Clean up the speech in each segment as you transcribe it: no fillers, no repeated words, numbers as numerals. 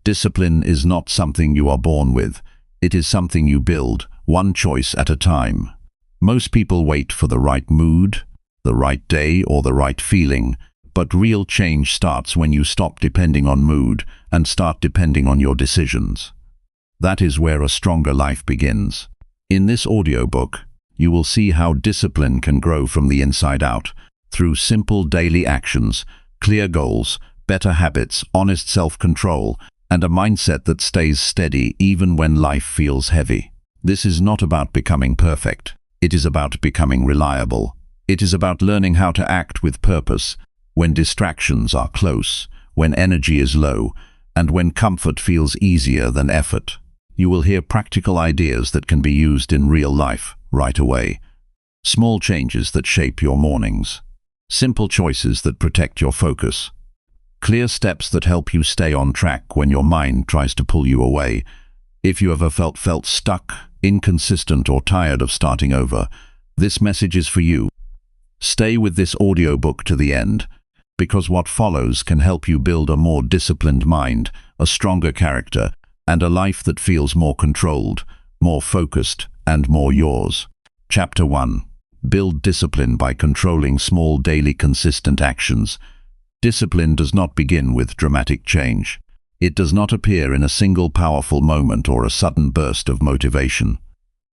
Discipline is not something you are born with. It is something you build, one choice at a time. Most people wait for the right mood, the right day, or the right feeling, but real change starts when you stop depending on mood and start depending on your decisions. That is where a stronger life begins. In this audiobook, you will see how discipline can grow from the inside out, through simple daily actions, clear goals, better habits, honest self-control, and a mindset that stays steady even when life feels heavy. This is not about becoming perfect. It is about becoming reliable. It is about learning how to act with purpose when distractions are close, when energy is low, and when comfort feels easier than effort. You will hear practical ideas that can be used in real life right away. Small changes that shape your mornings. Simple choices that protect your focus. Clear steps that help you stay on track when your mind tries to pull you away. If you ever felt stuck, inconsistent, or tired of starting over, this message is for you. Stay with this audiobook to the end, because what follows can help you build a more disciplined mind, a stronger character, and a life that feels more controlled, more focused, and more yours. Chapter 1. Build discipline by controlling small daily consistent actions. Discipline does not begin with dramatic change. It does not appear in a single powerful moment or a sudden burst of motivation.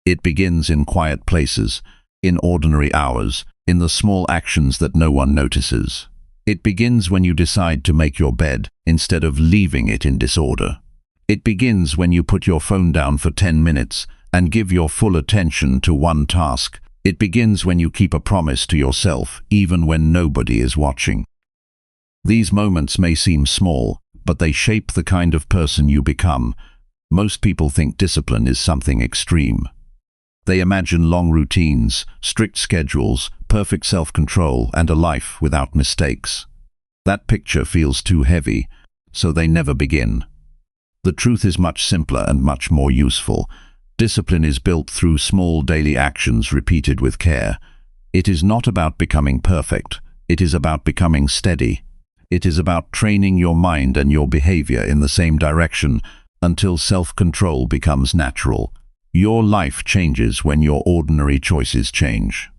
It begins in quiet places, in ordinary hours, in the small actions that no one notices. It begins when you decide to make your bed instead of leaving it in disorder. It begins when you put your phone down for 10 minutes and give your full attention to one task. It begins when you keep a promise to yourself, even when nobody is watching. These moments may seem small, but they shape the kind of person you become. Most people think discipline is something extreme. They imagine long routines, strict schedules, perfect self-control, and a life without mistakes. That picture feels too heavy, so they never begin. The truth is much simpler and much more useful. Discipline is built through small daily actions repeated with care. It is not about becoming perfect. It is about becoming steady. It is about training your mind and your behavior in the same direction until self-control becomes natural. Your life changes when your ordinary choices change.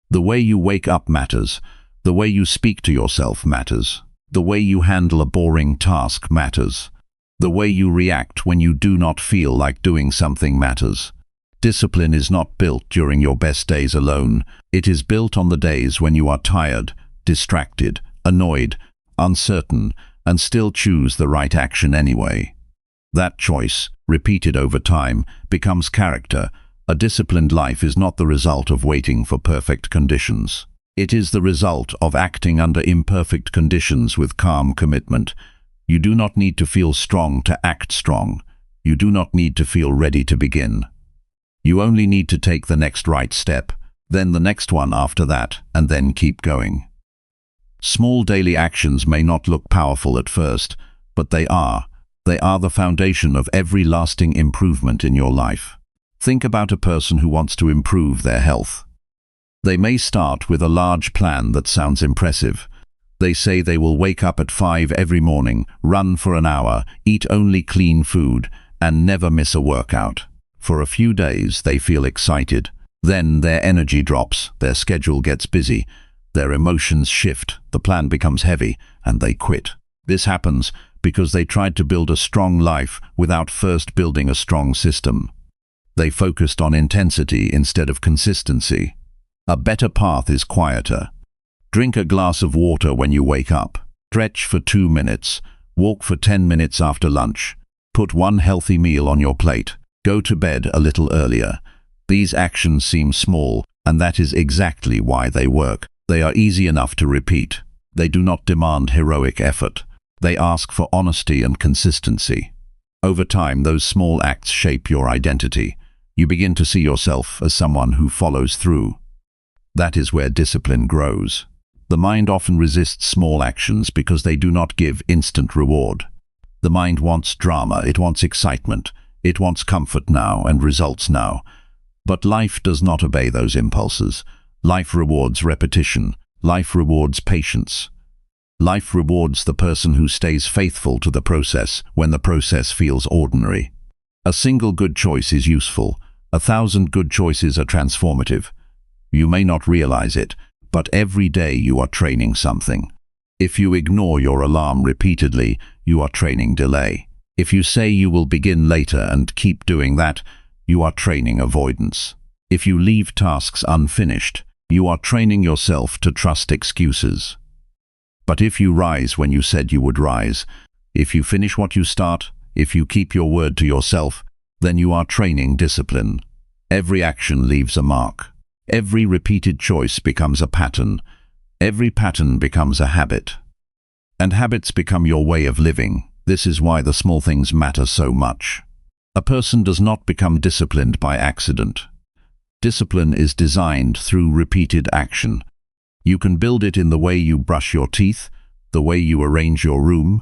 The way you wake up matters. The way you speak to yourself matters. The way you handle a boring task matters. The way you react when you do not feel like doing something matters. Discipline is not built during your best days alone. It is built on the days when you are tired, distracted, annoyed, uncertain, and still choose the right action anyway. That choice, repeated over time, becomes character. A disciplined life is not the result of waiting for perfect conditions. It is the result of acting under imperfect conditions with calm commitment. You do not need to feel strong to act strong. You do not need to feel ready to begin. You only need to take the next right step, then the next one after that, and then keep going. Small daily actions may not look powerful at first, but they are. They are the foundation of every lasting improvement in your life. Think about a person who wants to improve their health. They may start with a large plan that sounds impressive. They say they will wake up at 5 every morning, run for an hour, eat only clean food, and never miss a workout. For a few days, they feel excited. Then their energy drops, their schedule gets busy, their emotions shift, the plan becomes heavy, and they quit. This happens because they tried to build a strong life without first building a strong system. They focused on intensity instead of consistency. A better path is quieter. Drink a glass of water when you wake up. Stretch for 2 minutes. Walk for 10 minutes after lunch. Put one healthy meal on your plate. Go to bed a little earlier. These actions seem small, and that is exactly why they work. They are easy enough to repeat. They do not demand heroic effort. They ask for honesty and consistency. Over time, those small acts shape your identity. You begin to see yourself as someone who follows through. That is where discipline grows. The mind often resists small actions because they do not give instant reward. The mind wants drama, it wants excitement, it wants comfort now and results now. But life does not obey those impulses. Life rewards repetition. Life rewards patience. Life rewards the person who stays faithful to the process when the process feels ordinary. A single good choice is useful. 1,000 good choices are transformative. You may not realize it, but every day you are training something. If you ignore your alarm repeatedly, you are training delay. If you say you will begin later and keep doing that, you are training avoidance. If you leave tasks unfinished, you are training yourself to trust excuses. But if you rise when you said you would rise, if you finish what you start, if you keep your word to yourself, then you are training discipline. Every action leaves a mark. Every repeated choice becomes a pattern. Every pattern becomes a habit. And habits become your way of living. This is why the small things matter so much. A person does not become disciplined by accident. Discipline is designed through repeated action. You can build it in the way you brush your teeth, the way you arrange your room,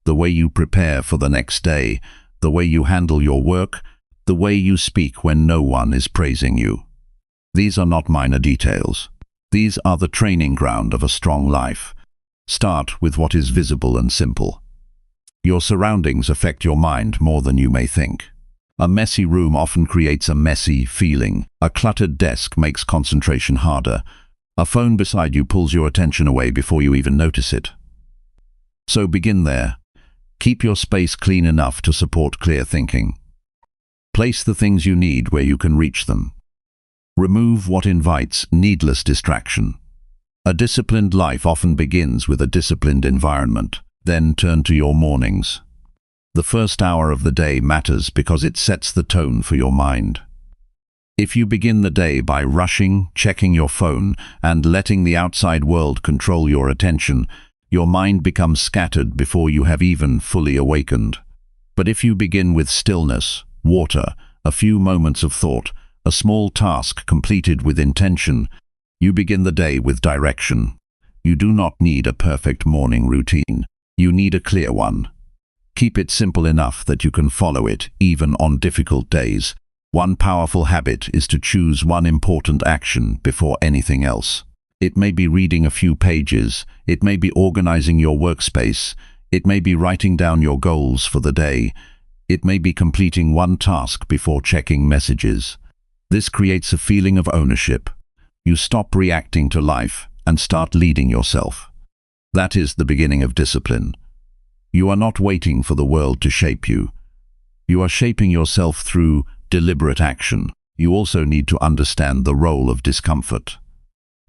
the way you prepare for the next day, the way you handle your work, the way you speak when no one is praising you. These are not minor details. These are the training ground of a strong life. Start with what is visible and simple. Your surroundings affect your mind more than you may think. A messy room often creates a messy feeling. A cluttered desk makes concentration harder. A phone beside you pulls your attention away before you even notice it. So begin there. Keep your space clean enough to support clear thinking. Place the things you need where you can reach them. Remove what invites needless distraction. A disciplined life often begins with a disciplined environment. Then turn to your mornings. The first hour of the day matters because it sets the tone for your mind. If you begin the day by rushing, checking your phone, and letting the outside world control your attention, your mind becomes scattered before you have even fully awakened. But if you begin with stillness, water, a few moments of thought, a small task completed with intention, you begin the day with direction. You do not need a perfect morning routine. You need a clear one. Keep it simple enough that you can follow it even on difficult days. One powerful habit is to choose one important action before anything else. It may be reading a few pages, it may be organizing your workspace, it may be writing down your goals for the day, it may be completing one task before checking messages. This creates a feeling of ownership. You stop reacting to life and start leading yourself. That is the beginning of discipline. You are not waiting for the world to shape you. You are shaping yourself through deliberate action. You also need to understand the role of discomfort.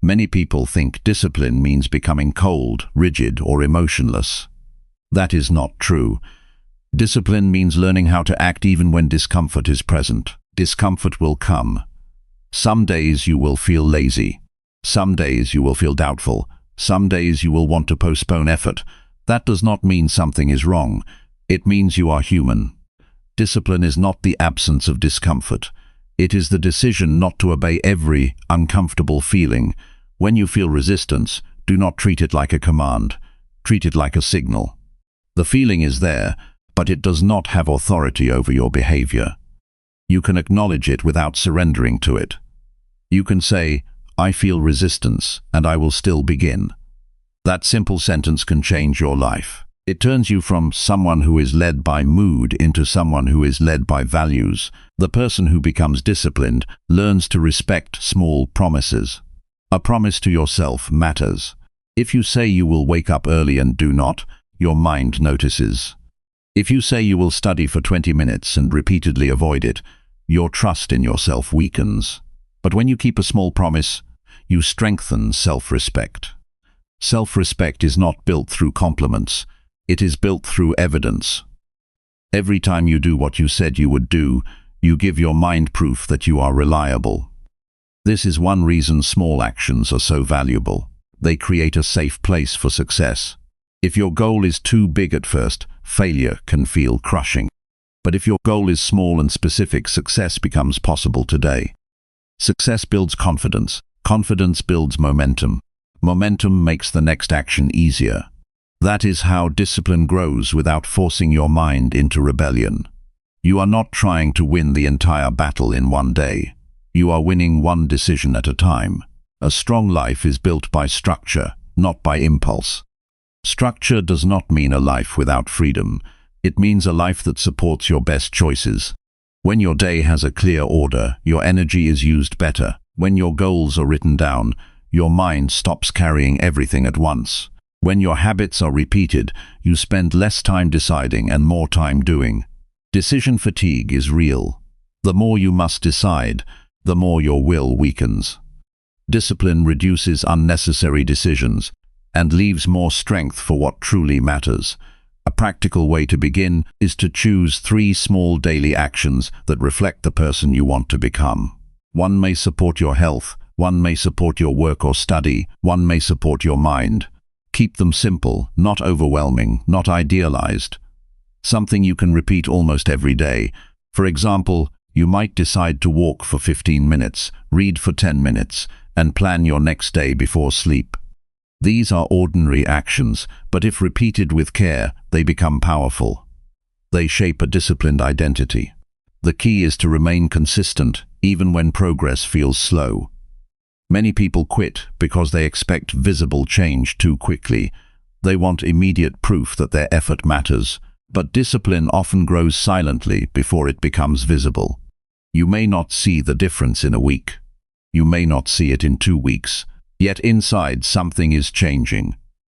Many people think discipline means becoming cold, rigid, or emotionless. That is not true. Discipline means learning how to act even when discomfort is present. Discomfort will come. Some days you will feel lazy. Some days you will feel doubtful. Some days you will want to postpone effort. That does not mean something is wrong. It means you are human. Discipline is not the absence of discomfort. It is the decision not to obey every uncomfortable feeling. When you feel resistance, do not treat it like a command. Treat it like a signal. The feeling is there, but it does not have authority over your behavior. You can acknowledge it without surrendering to it. You can say, "I feel resistance, and I will still begin." That simple sentence can change your life. It turns you from someone who is led by mood into someone who is led by values. The person who becomes disciplined learns to respect small promises. A promise to yourself matters. If you say you will wake up early and do not, your mind notices. If you say you will study for 20 minutes and repeatedly avoid it, your trust in yourself weakens. But when you keep a small promise, you strengthen self-respect. Self-respect is not built through compliments. It is built through evidence. Every time you do what you said you would do, you give your mind proof that you are reliable. This is one reason small actions are so valuable. They create a safe place for success. If your goal is too big at first, failure can feel crushing. But if your goal is small and specific, success becomes possible today. Success builds confidence. Confidence builds momentum. Momentum makes the next action easier. That is how discipline grows without forcing your mind into rebellion. You are not trying to win the entire battle in one day. You are winning one decision at a time. A strong life is built by structure, not by impulse. Structure does not mean a life without freedom. It means a life that supports your best choices. When your day has a clear order, your energy is used better. When your goals are written down, your mind stops carrying everything at once. When your habits are repeated, you spend less time deciding and more time doing. Decision fatigue is real. The more you must decide, the more your will weakens. Discipline reduces unnecessary decisions and leaves more strength for what truly matters. A practical way to begin is to choose 3 small daily actions that reflect the person you want to become. One may support your health, one may support your work or study, one may support your mind. Keep them simple, not overwhelming, not idealized. Something you can repeat almost every day. For example, you might decide to walk for 15 minutes, read for 10 minutes, and plan your next day before sleep. These are ordinary actions, but if repeated with care, they become powerful. They shape a disciplined identity. The key is to remain consistent, even when progress feels slow. Many people quit because they expect visible change too quickly. They want immediate proof that their effort matters, but discipline often grows silently before it becomes visible. You may not see the difference in a week. You may not see it in 2 weeks. Yet inside something is changing.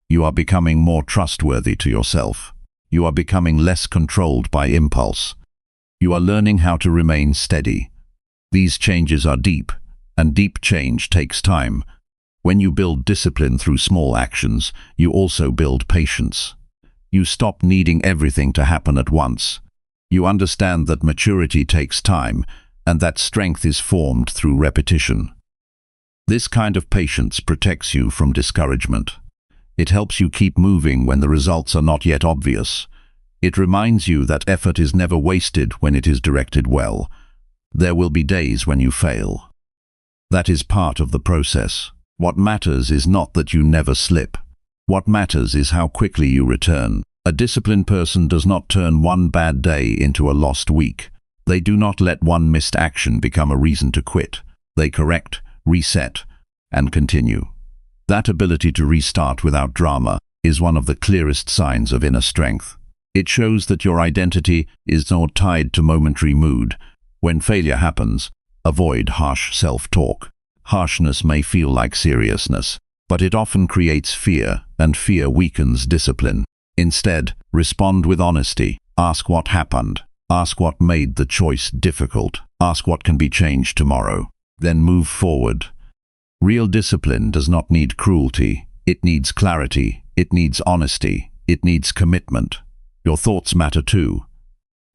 You are becoming more trustworthy to yourself. You are becoming less controlled by impulse. You are learning how to remain steady. These changes are deep, and deep change takes time. When you build discipline through small actions, you also build patience. You stop needing everything to happen at once. You understand that maturity takes time, and that strength is formed through repetition. This kind of patience protects you from discouragement. It helps you keep moving when the results are not yet obvious. It reminds you that effort is never wasted when it is directed well. There will be days when you fail. That is part of the process. What matters is not that you never slip. What matters is how quickly you return. A disciplined person does not turn one bad day into a lost week. They do not let one missed action become a reason to quit. They correct, reset, and continue. That ability to restart without drama is one of the clearest signs of inner strength. It shows that your identity is not tied to momentary mood. When failure happens, avoid harsh self-talk. Harshness may feel like seriousness, but it often creates fear, and fear weakens discipline. Instead, respond with honesty. Ask what happened. Ask what made the choice difficult. Ask what can be changed tomorrow. Then move forward. Real discipline does not need cruelty. It needs clarity. It needs honesty. It needs commitment. Your thoughts matter too.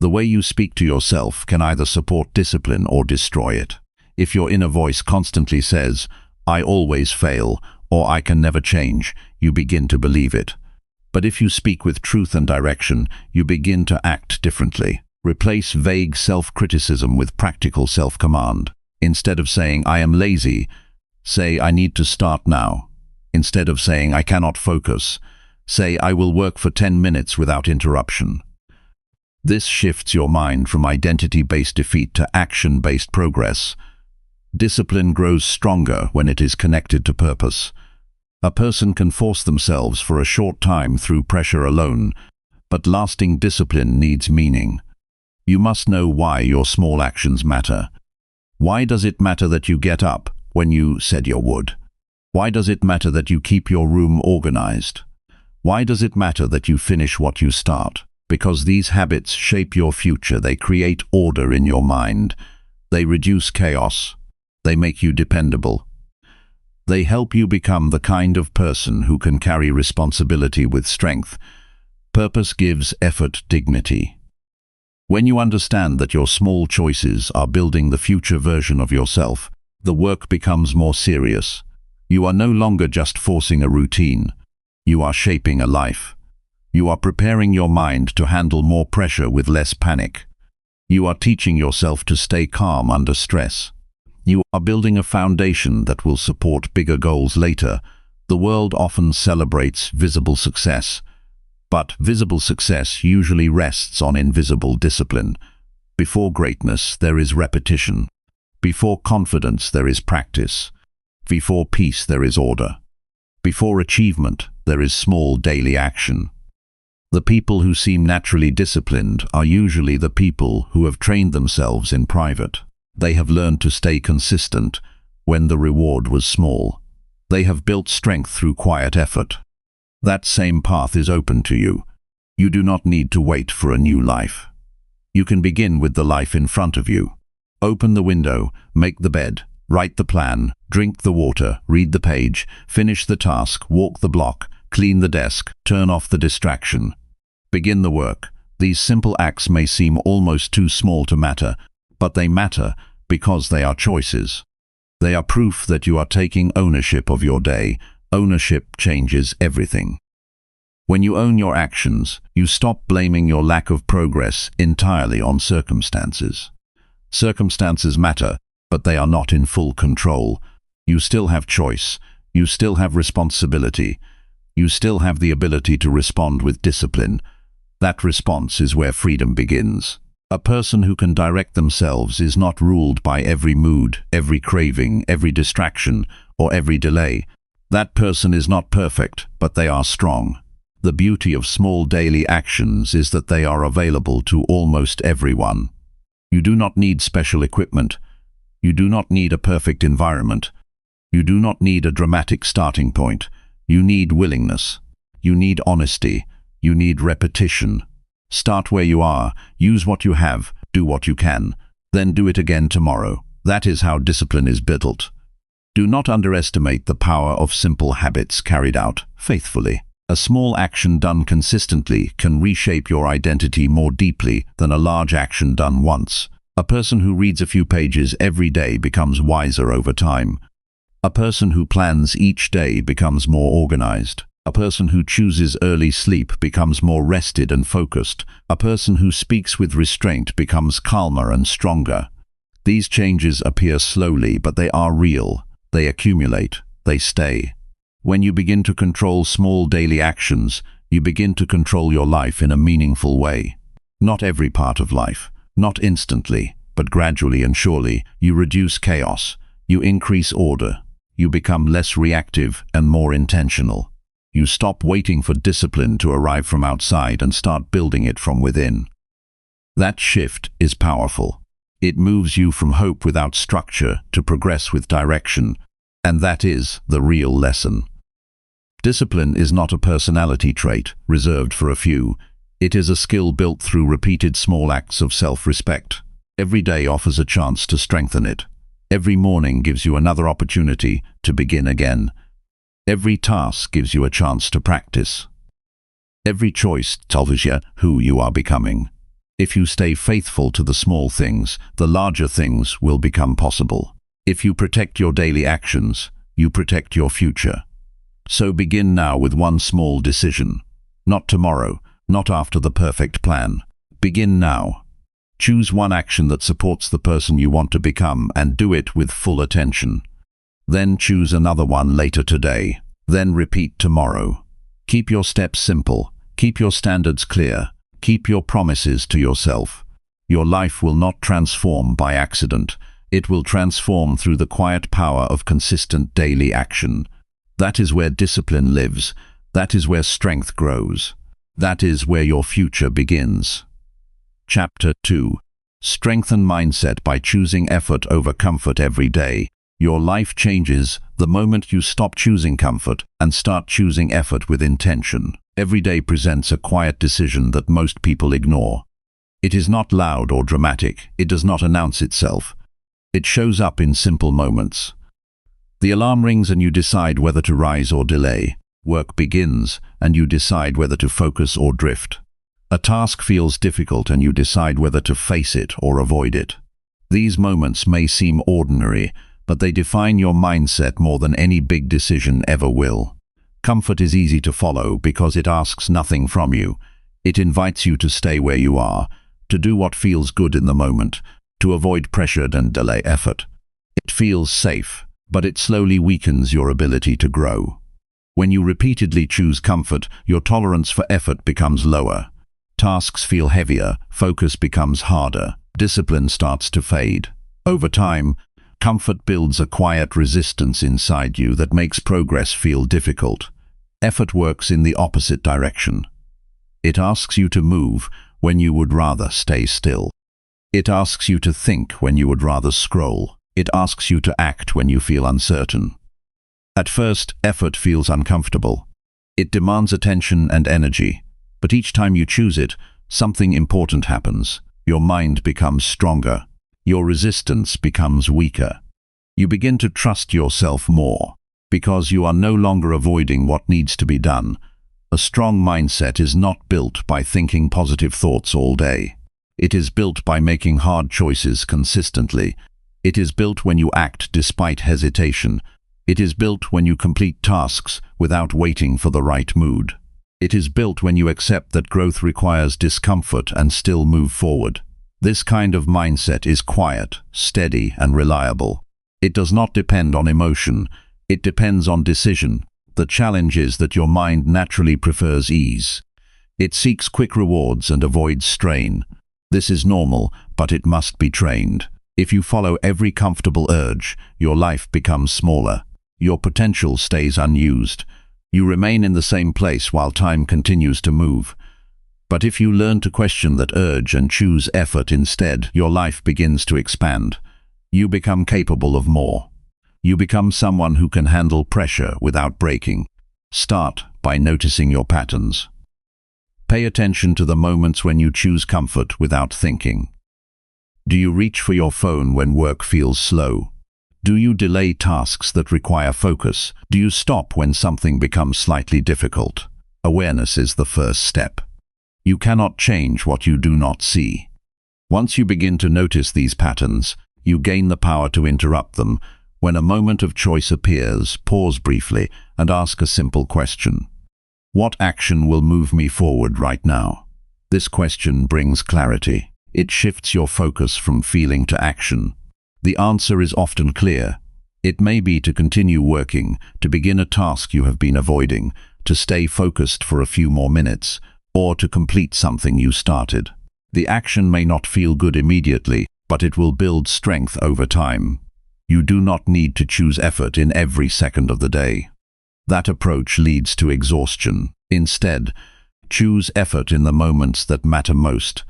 The way you speak to yourself can either support discipline or destroy it. If your inner voice constantly says, "I always fail," or "I can never change," you begin to believe it. But if you speak with truth and direction, you begin to act differently. Replace vague self-criticism with practical self-command. Instead of saying, "I am lazy," say, "I need to start now." Instead of saying, "I cannot focus," say, "I will work for 10 minutes without interruption." This shifts your mind from identity-based defeat to action-based progress. Discipline grows stronger when it is connected to purpose. A person can force themselves for a short time through pressure alone, but lasting discipline needs meaning. You must know why your small actions matter. Why does it matter that you get up when you said you would? Why does it matter that you keep your room organized? Why does it matter that you finish what you start? Because these habits shape your future. They create order in your mind. They reduce chaos. They make you dependable. They help you become the kind of person who can carry responsibility with strength. Purpose gives effort dignity. When you understand that your small choices are building the future version of yourself, the work becomes more serious. You are no longer just forcing a routine. You are shaping a life. You are preparing your mind to handle more pressure with less panic. You are teaching yourself to stay calm under stress. You are building a foundation that will support bigger goals later. The world often celebrates visible success, but visible success usually rests on invisible discipline. Before greatness, there is repetition. Before confidence, there is practice. Before peace, there is order. Before achievement, there is small daily action. The people who seem naturally disciplined are usually the people who have trained themselves in private. They have learned to stay consistent when the reward was small. They have built strength through quiet effort. That same path is open to you. You do not need to wait for a new life. You can begin with the life in front of you. Open the window, make the bed, write the plan, drink the water, read the page, finish the task, walk the block, clean the desk, turn off the distraction. Begin the work. These simple acts may seem almost too small to matter, but they matter because they are choices. They are proof that you are taking ownership of your day. Ownership changes everything. When you own your actions, you stop blaming your lack of progress entirely on circumstances. Circumstances matter, but they are not in full control. You still have choice. You still have responsibility. You still have the ability to respond with discipline. That response is where freedom begins. A person who can direct themselves is not ruled by every mood, every craving, every distraction, or every delay. That person is not perfect, but they are strong. The beauty of small daily actions is that they are available to almost everyone. You do not need special equipment. You do not need a perfect environment. You do not need a dramatic starting point. You need willingness. You need honesty. You need repetition. Start where you are, use what you have, do what you can, then do it again tomorrow. That is how discipline is built. Do not underestimate the power of simple habits carried out faithfully. A small action done consistently can reshape your identity more deeply than a large action done once. A person who reads a few pages every day becomes wiser over time. A person who plans each day becomes more organized. A person who chooses early sleep becomes more rested and focused. A person who speaks with restraint becomes calmer and stronger. These changes appear slowly, but they are real. They accumulate. They stay. When you begin to control small daily actions, you begin to control your life in a meaningful way. Not every part of life, not instantly, but gradually and surely, you reduce chaos. You increase order. You become less reactive and more intentional. You stop waiting for discipline to arrive from outside and start building it from within. That shift is powerful. It moves you from hope without structure to progress with direction, and that is the real lesson. Discipline is not a personality trait reserved for a few. It is a skill built through repeated small acts of self-respect. Every day offers a chance to strengthen it. Every morning gives you another opportunity to begin again. Every task gives you a chance to practice. Every choice tells you who you are becoming. If you stay faithful to the small things, the larger things will become possible. If you protect your daily actions, you protect your future. So begin now with one small decision. Not tomorrow, not after the perfect plan. Begin now. Choose one action that supports the person you want to become and do it with full attention. Then choose another one later today. Then repeat tomorrow. Keep your steps simple. Keep your standards clear. Keep your promises to yourself. Your life will not transform by accident. It will transform through the quiet power of consistent daily action. That is where discipline lives. That is where strength grows. That is where your future begins. Chapter 2. Strengthen mindset by choosing effort over comfort every day. Your life changes the moment you stop choosing comfort and start choosing effort with intention. Every day presents a quiet decision that most people ignore. It is not loud or dramatic. It does not announce itself. It shows up in simple moments. The alarm rings and you decide whether to rise or delay. Work begins and you decide whether to focus or drift. A task feels difficult and you decide whether to face it or avoid it. These moments may seem ordinary, but they define your mindset more than any big decision ever will. Comfort is easy to follow because it asks nothing from you. It invites you to stay where you are, to do what feels good in the moment, to avoid pressure and delay effort. It feels safe, but it slowly weakens your ability to grow. When you repeatedly choose comfort, your tolerance for effort becomes lower. Tasks feel heavier, focus becomes harder, discipline starts to fade. Over time, comfort builds a quiet resistance inside you that makes progress feel difficult. Effort works in the opposite direction. It asks you to move when you would rather stay still. It asks you to think when you would rather scroll. It asks you to act when you feel uncertain. At first, effort feels uncomfortable. It demands attention and energy, but each time you choose it, something important happens. Your mind becomes stronger. Your resistance becomes weaker. You begin to trust yourself more, because you are no longer avoiding what needs to be done. A strong mindset is not built by thinking positive thoughts all day. It is built by making hard choices consistently. It is built when you act despite hesitation. It is built when you complete tasks without waiting for the right mood. It is built when you accept that growth requires discomfort and still move forward. This kind of mindset is quiet, steady, and reliable. It does not depend on emotion. It depends on decision. The challenge is that your mind naturally prefers ease. It seeks quick rewards and avoids strain. This is normal, but it must be trained. If you follow every comfortable urge, your life becomes smaller. Your potential stays unused. You remain in the same place while time continues to move. But if you learn to question that urge and choose effort instead, your life begins to expand. You become capable of more. You become someone who can handle pressure without breaking. Start by noticing your patterns. Pay attention to the moments when you choose comfort without thinking. Do you reach for your phone when work feels slow? Do you delay tasks that require focus? Do you stop when something becomes slightly difficult? Awareness is the first step. You cannot change what you do not see. Once you begin to notice these patterns, you gain the power to interrupt them. When a moment of choice appears, pause briefly and ask a simple question. What action will move me forward right now? This question brings clarity. It shifts your focus from feeling to action. The answer is often clear. It may be to continue working, to begin a task you have been avoiding, to stay focused for a few more minutes, or to complete something you started. The action may not feel good immediately, but it will build strength over time. You do not need to choose effort in every second of the day. That approach leads to exhaustion. Instead, choose effort in the moments that matter most.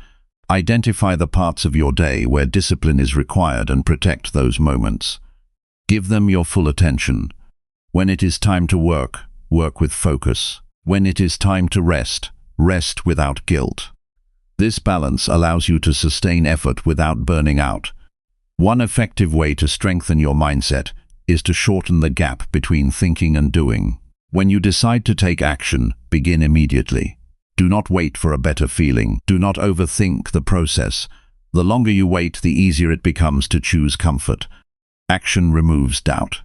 Identify the parts of your day where discipline is required and protect those moments. Give them your full attention. When it is time to work, work with focus. When it is time to rest, rest without guilt. This balance allows you to sustain effort without burning out. One effective way to strengthen your mindset is to shorten the gap between thinking and doing. When you decide to take action, begin immediately. Do not wait for a better feeling. Do not overthink the process. The longer you wait, the easier it becomes to choose comfort. Action removes doubt.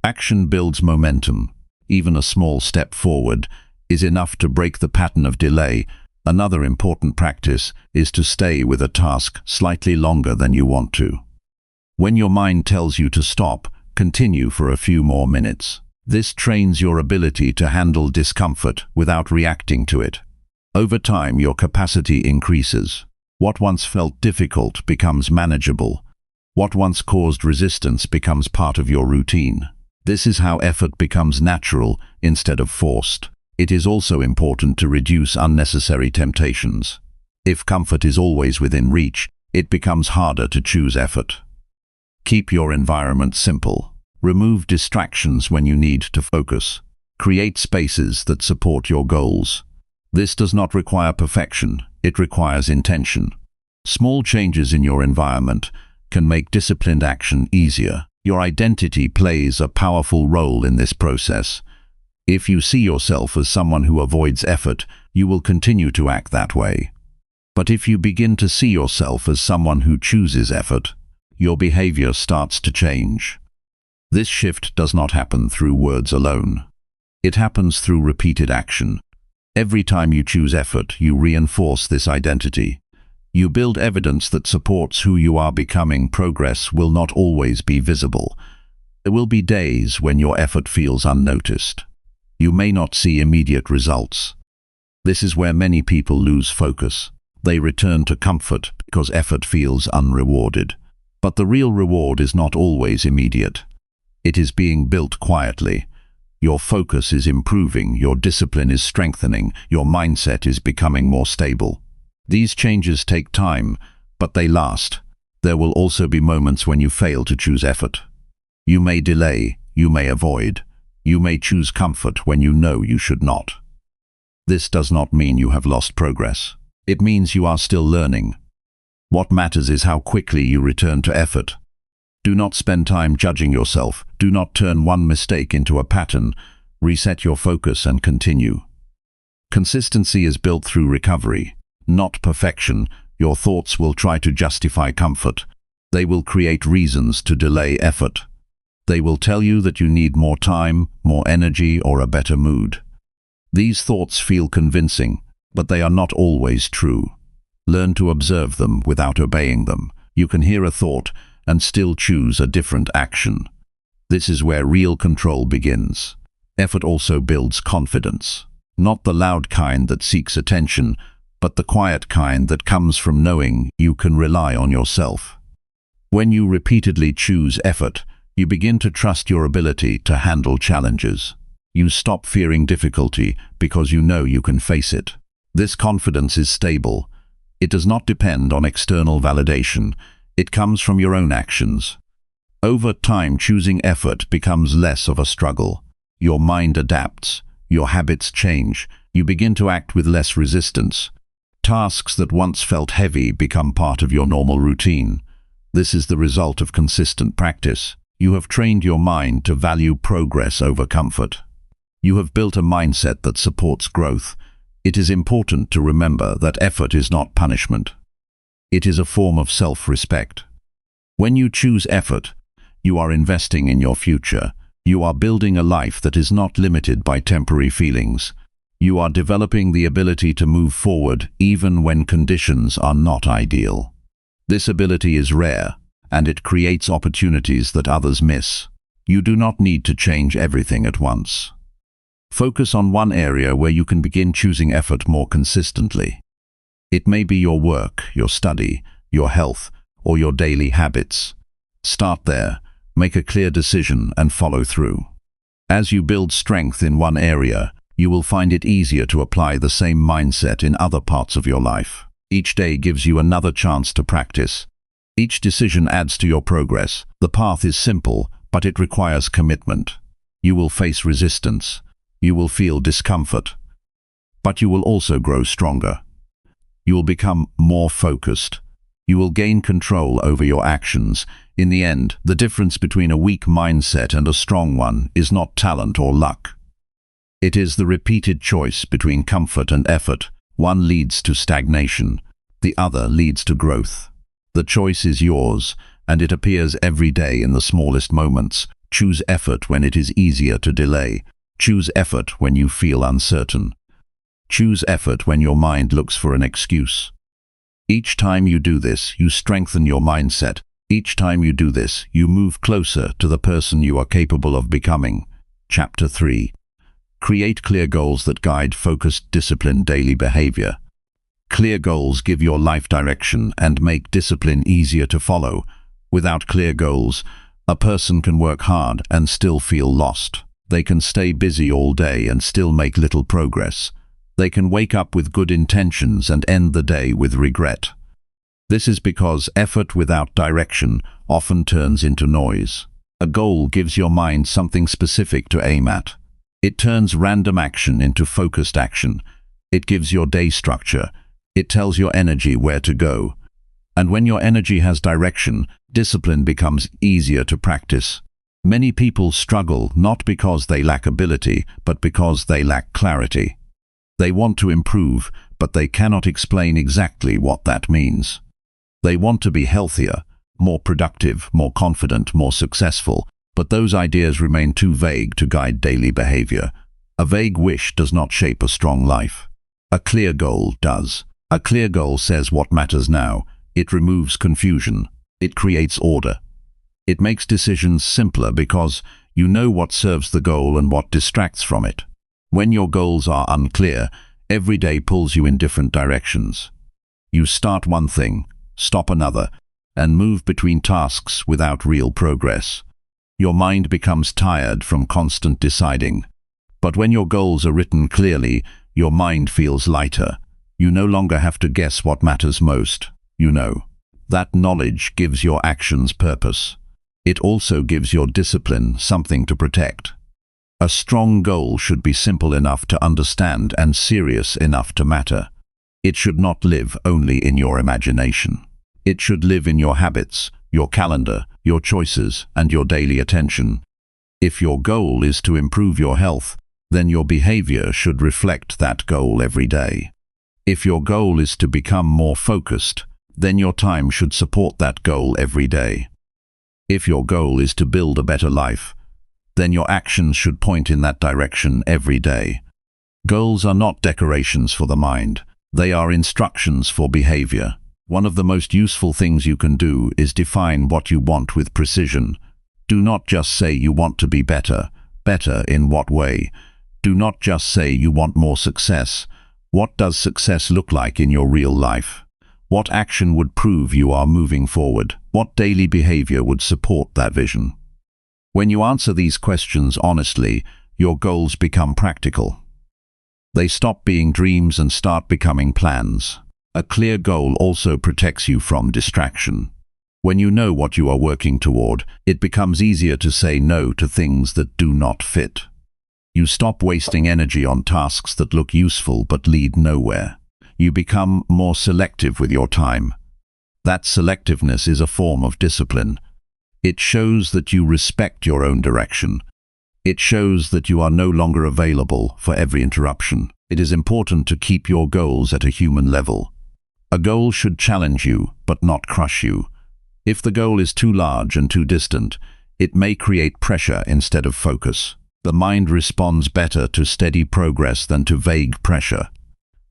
Action builds momentum. Even a small step forward is enough to break the pattern of delay. Another important practice is to stay with a task slightly longer than you want to. When your mind tells you to stop, continue for a few more minutes. This trains your ability to handle discomfort without reacting to it. Over time, your capacity increases. What once felt difficult becomes manageable. What once caused resistance becomes part of your routine. This is how effort becomes natural instead of forced. It is also important to reduce unnecessary temptations. If comfort is always within reach, it becomes harder to choose effort. Keep your environment simple. Remove distractions when you need to focus. Create spaces that support your goals. This does not require perfection, it requires intention. Small changes in your environment can make disciplined action easier. Your identity plays a powerful role in this process. If you see yourself as someone who avoids effort, you will continue to act that way. But if you begin to see yourself as someone who chooses effort, your behavior starts to change. This shift does not happen through words alone. It happens through repeated action. Every time you choose effort, you reinforce this identity. You build evidence that supports who you are becoming. Progress will not always be visible. There will be days when your effort feels unnoticed. You may not see immediate results. This is where many people lose focus. They return to comfort because effort feels unrewarded. But the real reward is not always immediate. It is being built quietly. Your focus is improving, your discipline is strengthening, your mindset is becoming more stable. These changes take time, but they last. There will also be moments when you fail to choose effort. You may delay, you may avoid, you may choose comfort when you know you should not. This does not mean you have lost progress. It means you are still learning. What matters is how quickly you return to effort. Do not spend time judging yourself. Do not turn one mistake into a pattern. Reset your focus and continue. Consistency is built through recovery, not perfection. Your thoughts will try to justify comfort. They will create reasons to delay effort. They will tell you that you need more time, more energy, or a better mood. These thoughts feel convincing, but they are not always true. Learn to observe them without obeying them. You can hear a thought and still choose a different action. This is where real control begins. Effort also builds confidence. Not the loud kind that seeks attention, but the quiet kind that comes from knowing you can rely on yourself. When you repeatedly choose effort, you begin to trust your ability to handle challenges. You stop fearing difficulty because you know you can face it. This confidence is stable. It does not depend on external validation. It comes from your own actions. Over time, choosing effort becomes less of a struggle. Your mind adapts. Your habits change. You begin to act with less resistance. Tasks that once felt heavy become part of your normal routine. This is the result of consistent practice. You have trained your mind to value progress over comfort. You have built a mindset that supports growth. It is important to remember that effort is not punishment. It is a form of self-respect. When you choose effort, you are investing in your future. You are building a life that is not limited by temporary feelings. You are developing the ability to move forward even when conditions are not ideal. This ability is rare, and it creates opportunities that others miss. You do not need to change everything at once. Focus on one area where you can begin choosing effort more consistently. It may be your work, your study, your health, or your daily habits. Start there, make a clear decision, and follow through. As you build strength in one area, you will find it easier to apply the same mindset in other parts of your life. Each day gives you another chance to practice. Each decision adds to your progress. The path is simple, but it requires commitment. You will face resistance. You will feel discomfort. But you will also grow stronger. You will become more focused. You will gain control over your actions. In the end, the difference between a weak mindset and a strong one is not talent or luck. It is the repeated choice between comfort and effort. One leads to stagnation. The other leads to growth. The choice is yours, and it appears every day in the smallest moments. Choose effort when it is easier to delay. Choose effort when you feel uncertain. Choose effort when your mind looks for an excuse. Each time you do this, you strengthen your mindset. Each time you do this, you move closer to the person you are capable of becoming. Chapter 3. Create clear goals that guide focused, disciplined daily behavior. Clear goals give your life direction and make discipline easier to follow. Without clear goals, a person can work hard and still feel lost. They can stay busy all day and still make little progress. They can wake up with good intentions and end the day with regret. This is because effort without direction often turns into noise. A goal gives your mind something specific to aim at. It turns random action into focused action. It gives your day structure. It tells your energy where to go. And when your energy has direction, discipline becomes easier to practice. Many people struggle not because they lack ability, but because they lack clarity. They want to improve, but they cannot explain exactly what that means. They want to be healthier, more productive, more confident, more successful, but those ideas remain too vague to guide daily behavior. A vague wish does not shape a strong life. A clear goal does. A clear goal says what matters now. It removes confusion. It creates order. It makes decisions simpler because you know what serves the goal and what distracts from it. When your goals are unclear, every day pulls you in different directions. You start one thing, stop another, and move between tasks without real progress. Your mind becomes tired from constant deciding. But when your goals are written clearly, your mind feels lighter. You no longer have to guess what matters most. You know. That knowledge gives your actions purpose. It also gives your discipline something to protect. A strong goal should be simple enough to understand and serious enough to matter. It should not live only in your imagination. It should live in your habits, your calendar, your choices, and your daily attention. If your goal is to improve your health, then your behavior should reflect that goal every day. If your goal is to become more focused, then your time should support that goal every day. If your goal is to build a better life, then your actions should point in that direction every day. Goals are not decorations for the mind. They are instructions for behavior. One of the most useful things you can do is define what you want with precision. Do not just say you want to be better. Better in what way? Do not just say you want more success. What does success look like in your real life? What action would prove you are moving forward? What daily behavior would support that vision? When you answer these questions honestly, your goals become practical. They stop being dreams and start becoming plans. A clear goal also protects you from distraction. When you know what you are working toward, it becomes easier to say no to things that do not fit. You stop wasting energy on tasks that look useful but lead nowhere. You become more selective with your time. That selectiveness is a form of discipline. It shows that you respect your own direction. It shows that you are no longer available for every interruption. It is important to keep your goals at a human level. A goal should challenge you, but not crush you. If the goal is too large and too distant, it may create pressure instead of focus. The mind responds better to steady progress than to vague pressure.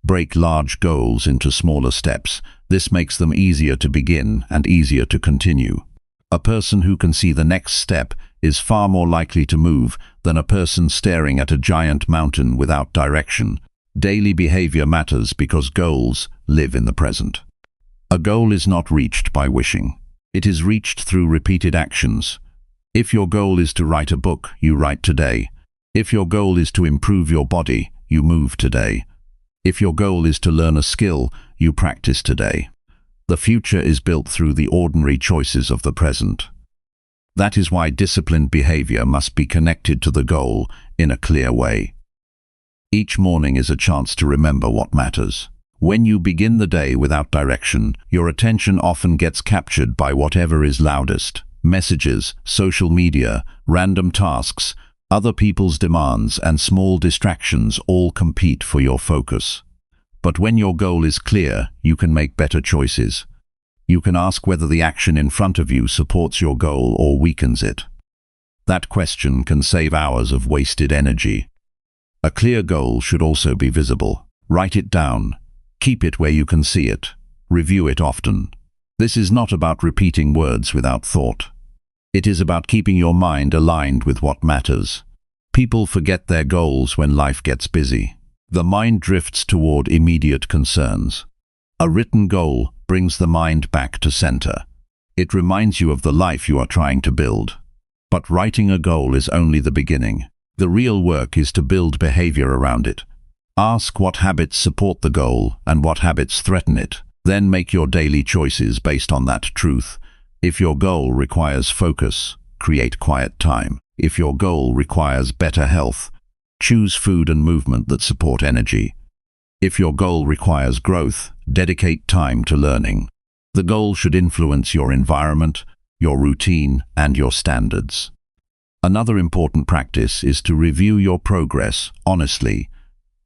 Break large goals into smaller steps. This makes them easier to begin and easier to continue. A person who can see the next step is far more likely to move than a person staring at a giant mountain without direction. Daily behavior matters because goals live in the present. A goal is not reached by wishing. It is reached through repeated actions. If your goal is to write a book, you write today. If your goal is to improve your body, you move today. If your goal is to learn a skill, you practice today. The future is built through the ordinary choices of the present. That is why disciplined behavior must be connected to the goal in a clear way. Each morning is a chance to remember what matters. When you begin the day without direction, your attention often gets captured by whatever is loudest. Messages, social media, random tasks, other people's demands, and small distractions all compete for your focus. But when your goal is clear, you can make better choices. You can ask whether the action in front of you supports your goal or weakens it. That question can save hours of wasted energy. A clear goal should also be visible. Write it down. Keep it where you can see it. Review it often. This is not about repeating words without thought. It is about keeping your mind aligned with what matters. People forget their goals when life gets busy. The mind drifts toward immediate concerns. A written goal brings the mind back to center. It reminds you of the life you are trying to build. But writing a goal is only the beginning. The real work is to build behavior around it. Ask what habits support the goal and what habits threaten it. Then make your daily choices based on that truth. If your goal requires focus, create quiet time. If your goal requires better health, choose food and movement that support energy. If your goal requires growth, dedicate time to learning. The goal should influence your environment, your routine, and your standards. Another important practice is to review your progress honestly.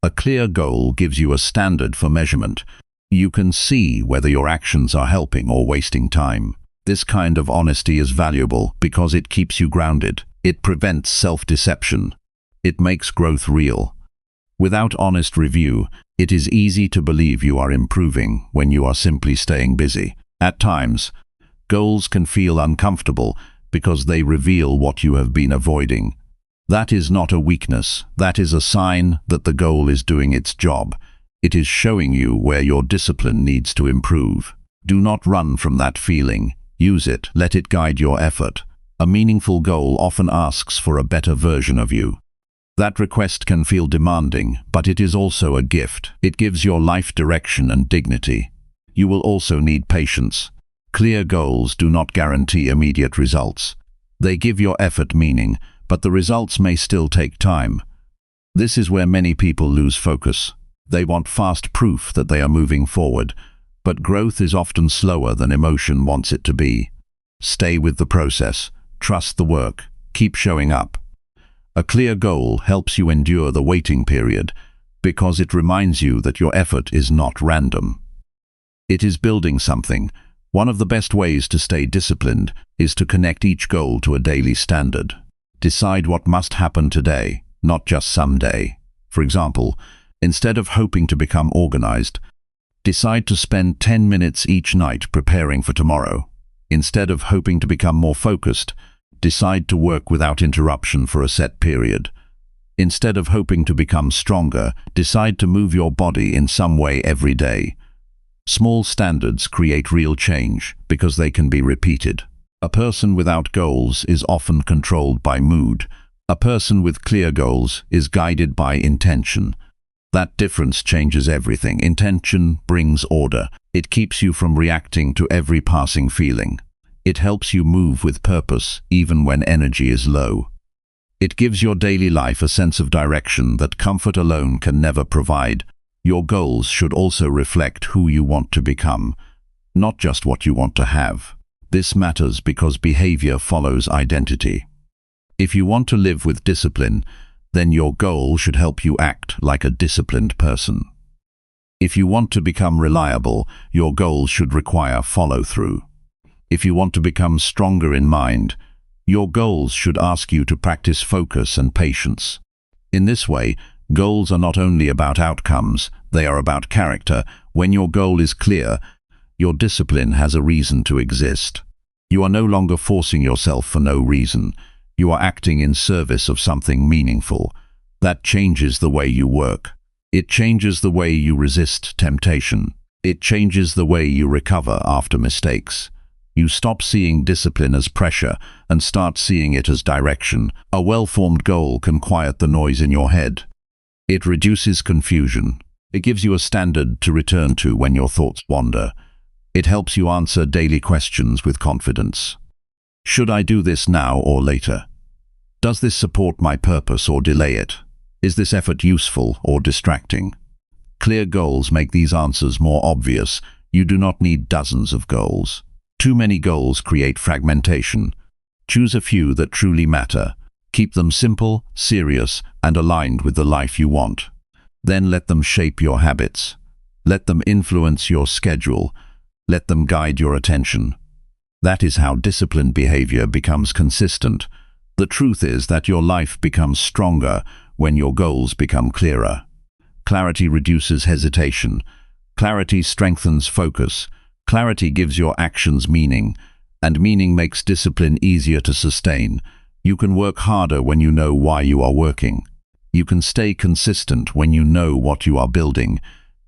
A clear goal gives you a standard for measurement. You can see whether your actions are helping or wasting time. This kind of honesty is valuable because it keeps you grounded. It prevents self-deception. It makes growth real. Without honest review, it is easy to believe you are improving when you are simply staying busy. At times, goals can feel uncomfortable because they reveal what you have been avoiding. That is not a weakness. That is a sign that the goal is doing its job. It is showing you where your discipline needs to improve. Do not run from that feeling. Use it. Let it guide your effort. A meaningful goal often asks for a better version of you. That request can feel demanding, but it is also a gift. It gives your life direction and dignity. You will also need patience. Clear goals do not guarantee immediate results. They give your effort meaning, but the results may still take time. This is where many people lose focus. They want fast proof that they are moving forward, but growth is often slower than emotion wants it to be. Stay with the process. Trust the work. Keep showing up. A clear goal helps you endure the waiting period because it reminds you that your effort is not random. It is building something. One of the best ways to stay disciplined is to connect each goal to a daily standard. Decide what must happen today, not just someday. For example, instead of hoping to become organized, decide to spend 10 minutes each night preparing for tomorrow. Instead of hoping to become more focused, decide to work without interruption for a set period. Instead of hoping to become stronger, decide to move your body in some way every day. Small standards create real change because they can be repeated. A person without goals is often controlled by mood. A person with clear goals is guided by intention. That difference changes everything. Intention brings order. It keeps you from reacting to every passing feeling. It helps you move with purpose even when energy is low. It gives your daily life a sense of direction that comfort alone can never provide. Your goals should also reflect who you want to become, not just what you want to have. This matters because behavior follows identity. If you want to live with discipline, then your goal should help you act like a disciplined person. If you want to become reliable, your goal should require follow-through. If you want to become stronger in mind, your goals should ask you to practice focus and patience. In this way, goals are not only about outcomes, they are about character. When your goal is clear, your discipline has a reason to exist. You are no longer forcing yourself for no reason. You are acting in service of something meaningful. That changes the way you work. It changes the way you resist temptation. It changes the way you recover after mistakes. You stop seeing discipline as pressure and start seeing it as direction. A well-formed goal can quiet the noise in your head. It reduces confusion. It gives you a standard to return to when your thoughts wander. It helps you answer daily questions with confidence. Should I do this now or later? Does this support my purpose or delay it? Is this effort useful or distracting? Clear goals make these answers more obvious. You do not need dozens of goals. Too many goals create fragmentation. Choose a few that truly matter. Keep them simple, serious, and aligned with the life you want. Then let them shape your habits. Let them influence your schedule. Let them guide your attention. That is how disciplined behavior becomes consistent. The truth is that your life becomes stronger when your goals become clearer. Clarity reduces hesitation. Clarity strengthens focus. Clarity gives your actions meaning, and meaning makes discipline easier to sustain. You can work harder when you know why you are working. You can stay consistent when you know what you are building.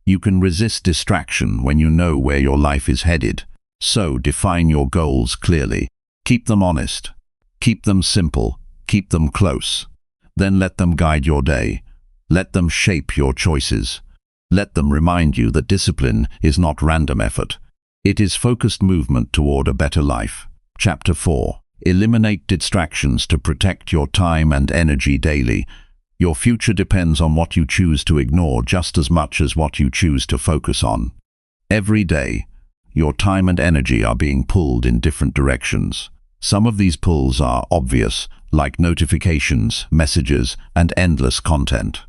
You can resist distraction when you know where your life is headed. So define your goals clearly. Keep them honest. Keep them simple. Keep them close. Then let them guide your day. Let them shape your choices. Let them remind you that discipline is not random effort. It is focused movement toward a better life. Chapter 4. Eliminate distractions to protect your time and energy daily. Your future depends on what you choose to ignore just as much as what you choose to focus on. Every day, your time and energy are being pulled in different directions. Some of these pulls are obvious, like notifications, messages, and endless content.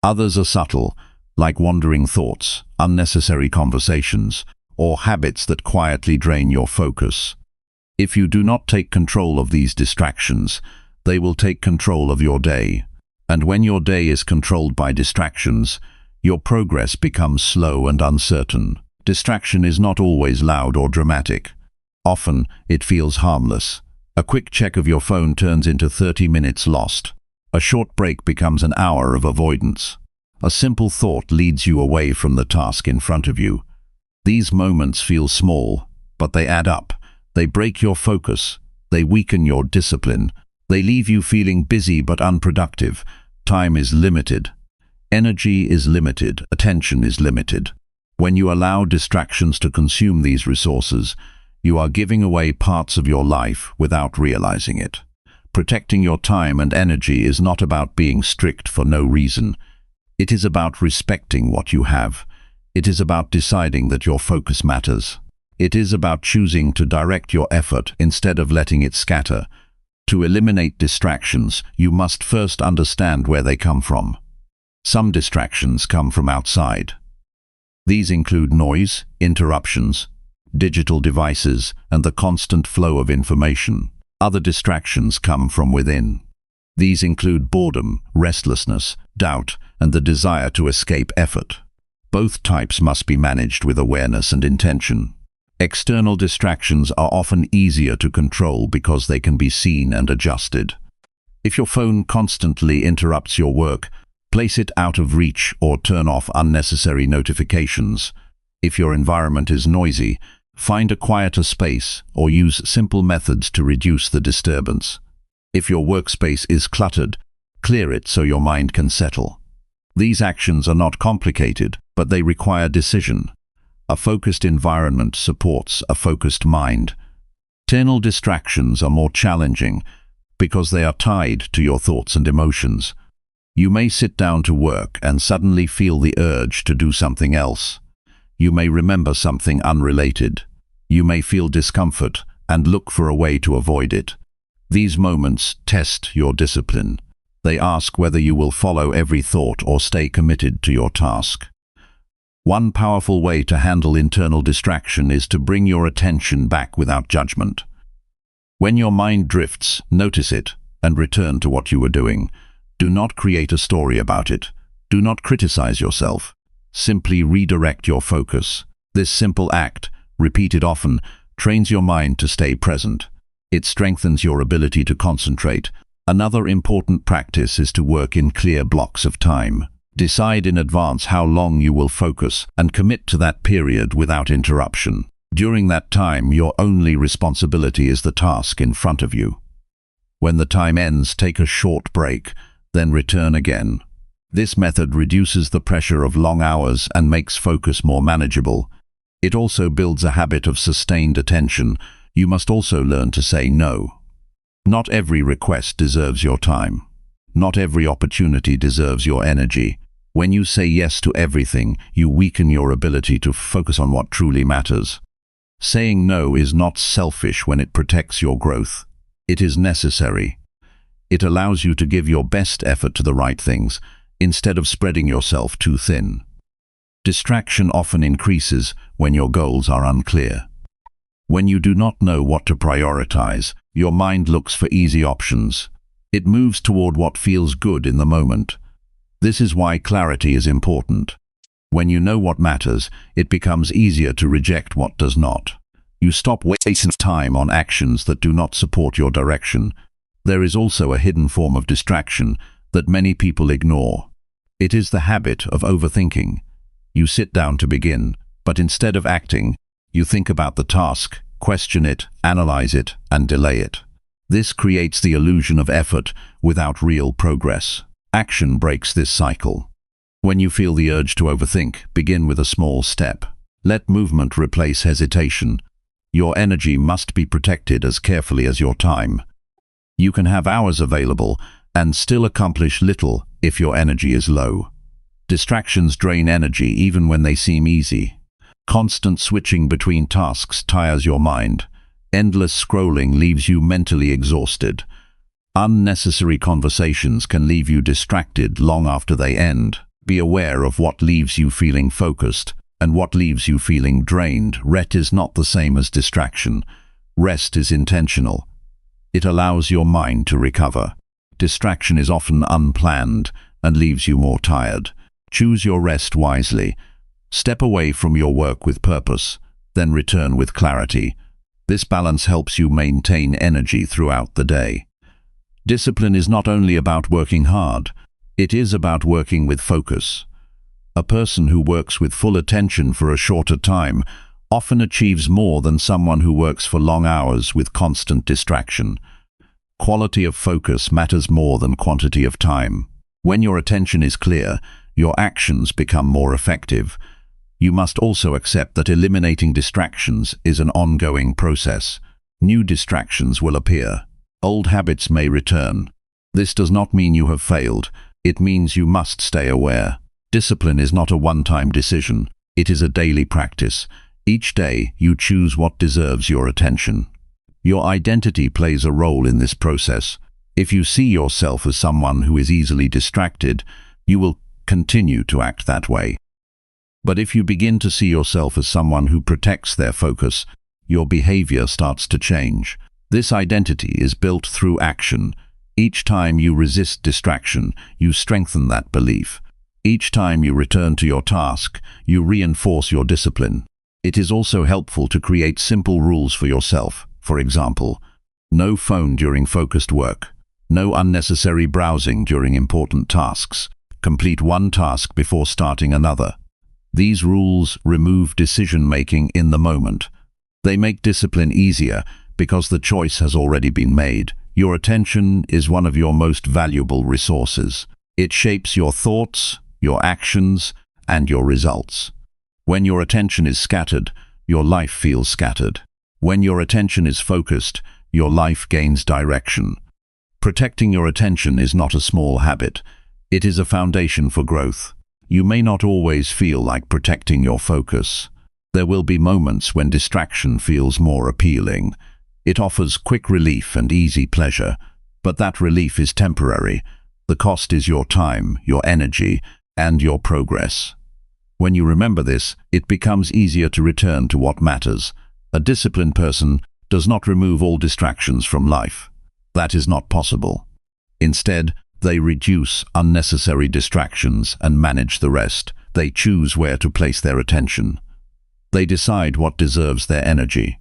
Others are subtle, like wandering thoughts, unnecessary conversations, or habits that quietly drain your focus. If you do not take control of these distractions, they will take control of your day. And when your day is controlled by distractions, your progress becomes slow and uncertain. Distraction is not always loud or dramatic. Often, it feels harmless. A quick check of your phone turns into 30 minutes lost. A short break becomes an hour of avoidance. A simple thought leads you away from the task in front of you. These moments feel small, but they add up. They break your focus. They weaken your discipline. They leave you feeling busy but unproductive. Time is limited. Energy is limited. Attention is limited. When you allow distractions to consume these resources, you are giving away parts of your life without realizing it. Protecting your time and energy is not about being strict for no reason. It is about respecting what you have. It is about deciding that your focus matters. It is about choosing to direct your effort instead of letting it scatter. To eliminate distractions, you must first understand where they come from. Some distractions come from outside. These include noise, interruptions, digital devices, and the constant flow of information. Other distractions come from within. These include boredom, restlessness, doubt, and the desire to escape effort. Both types must be managed with awareness and intention. External distractions are often easier to control because they can be seen and adjusted. If your phone constantly interrupts your work, place it out of reach or turn off unnecessary notifications. If your environment is noisy, find a quieter space or use simple methods to reduce the disturbance. If your workspace is cluttered, clear it so your mind can settle. These actions are not complicated, but they require decision. A focused environment supports a focused mind. External distractions are more challenging because they are tied to your thoughts and emotions. You may sit down to work and suddenly feel the urge to do something else. You may remember something unrelated. You may feel discomfort and look for a way to avoid it. These moments test your discipline. They ask whether you will follow every thought or stay committed to your task. One powerful way to handle internal distraction is to bring your attention back without judgment. When your mind drifts, notice it and return to what you were doing. Do not create a story about it. Do not criticize yourself. Simply redirect your focus. This simple act, repeated often, trains your mind to stay present. It strengthens your ability to concentrate. Another important practice is to work in clear blocks of time. Decide in advance how long you will focus and commit to that period without interruption. During that time, your only responsibility is the task in front of you. When the time ends, take a short break, then return again. This method reduces the pressure of long hours and makes focus more manageable. It also builds a habit of sustained attention. You must also learn to say no. Not every request deserves your time. Not every opportunity deserves your energy. When you say yes to everything, you weaken your ability to focus on what truly matters. Saying no is not selfish when it protects your growth. It is necessary. It allows you to give your best effort to the right things, instead of spreading yourself too thin. Distraction often increases when your goals are unclear. When you do not know what to prioritize, your mind looks for easy options. It moves toward what feels good in the moment. This is why clarity is important. When you know what matters, it becomes easier to reject what does not. You stop wasting time on actions that do not support your direction. There is also a hidden form of distraction that many people ignore. It is the habit of overthinking. You sit down to begin, but instead of acting, you think about the task, question it, analyze it, and delay it. This creates the illusion of effort without real progress. Action breaks this cycle. When you feel the urge to overthink, begin with a small step. Let movement replace hesitation. Your energy must be protected as carefully as your time. You can have hours available and still accomplish little if your energy is low. Distractions drain energy even when they seem easy. Constant switching between tasks tires your mind. Endless scrolling leaves you mentally exhausted. Unnecessary conversations can leave you distracted long after they end. Be aware of what leaves you feeling focused and what leaves you feeling drained. Rest is not the same as distraction. Rest is intentional. It allows your mind to recover. Distraction is often unplanned and leaves you more tired. Choose your rest wisely. Step away from your work with purpose, then return with clarity. This balance helps you maintain energy throughout the day. Discipline is not only about working hard, it is about working with focus. A person who works with full attention for a shorter time often achieves more than someone who works for long hours with constant distraction. Quality of focus matters more than quantity of time. When your attention is clear, your actions become more effective. You must also accept that eliminating distractions is an ongoing process. New distractions will appear. Old habits may return. This does not mean you have failed. It means you must stay aware. Discipline is not a one-time decision. It is a daily practice. Each day, you choose what deserves your attention. Your identity plays a role in this process. If you see yourself as someone who is easily distracted, you will continue to act that way. But if you begin to see yourself as someone who protects their focus, your behavior starts to change. This identity is built through action. Each time you resist distraction, you strengthen that belief. Each time you return to your task, you reinforce your discipline. It is also helpful to create simple rules for yourself. For example, no phone during focused work. No unnecessary browsing during important tasks. Complete one task before starting another. These rules remove decision-making in the moment. They make discipline easier because the choice has already been made. Your attention is one of your most valuable resources. It shapes your thoughts, your actions, and your results. When your attention is scattered, your life feels scattered. When your attention is focused, your life gains direction. Protecting your attention is not a small habit. It is a foundation for growth. You may not always feel like protecting your focus. There will be moments when distraction feels more appealing. It offers quick relief and easy pleasure, but that relief is temporary. The cost is your time, your energy, and your progress. When you remember this, it becomes easier to return to what matters. A disciplined person does not remove all distractions from life. That is not possible. Instead, they reduce unnecessary distractions and manage the rest. They choose where to place their attention. They decide what deserves their energy.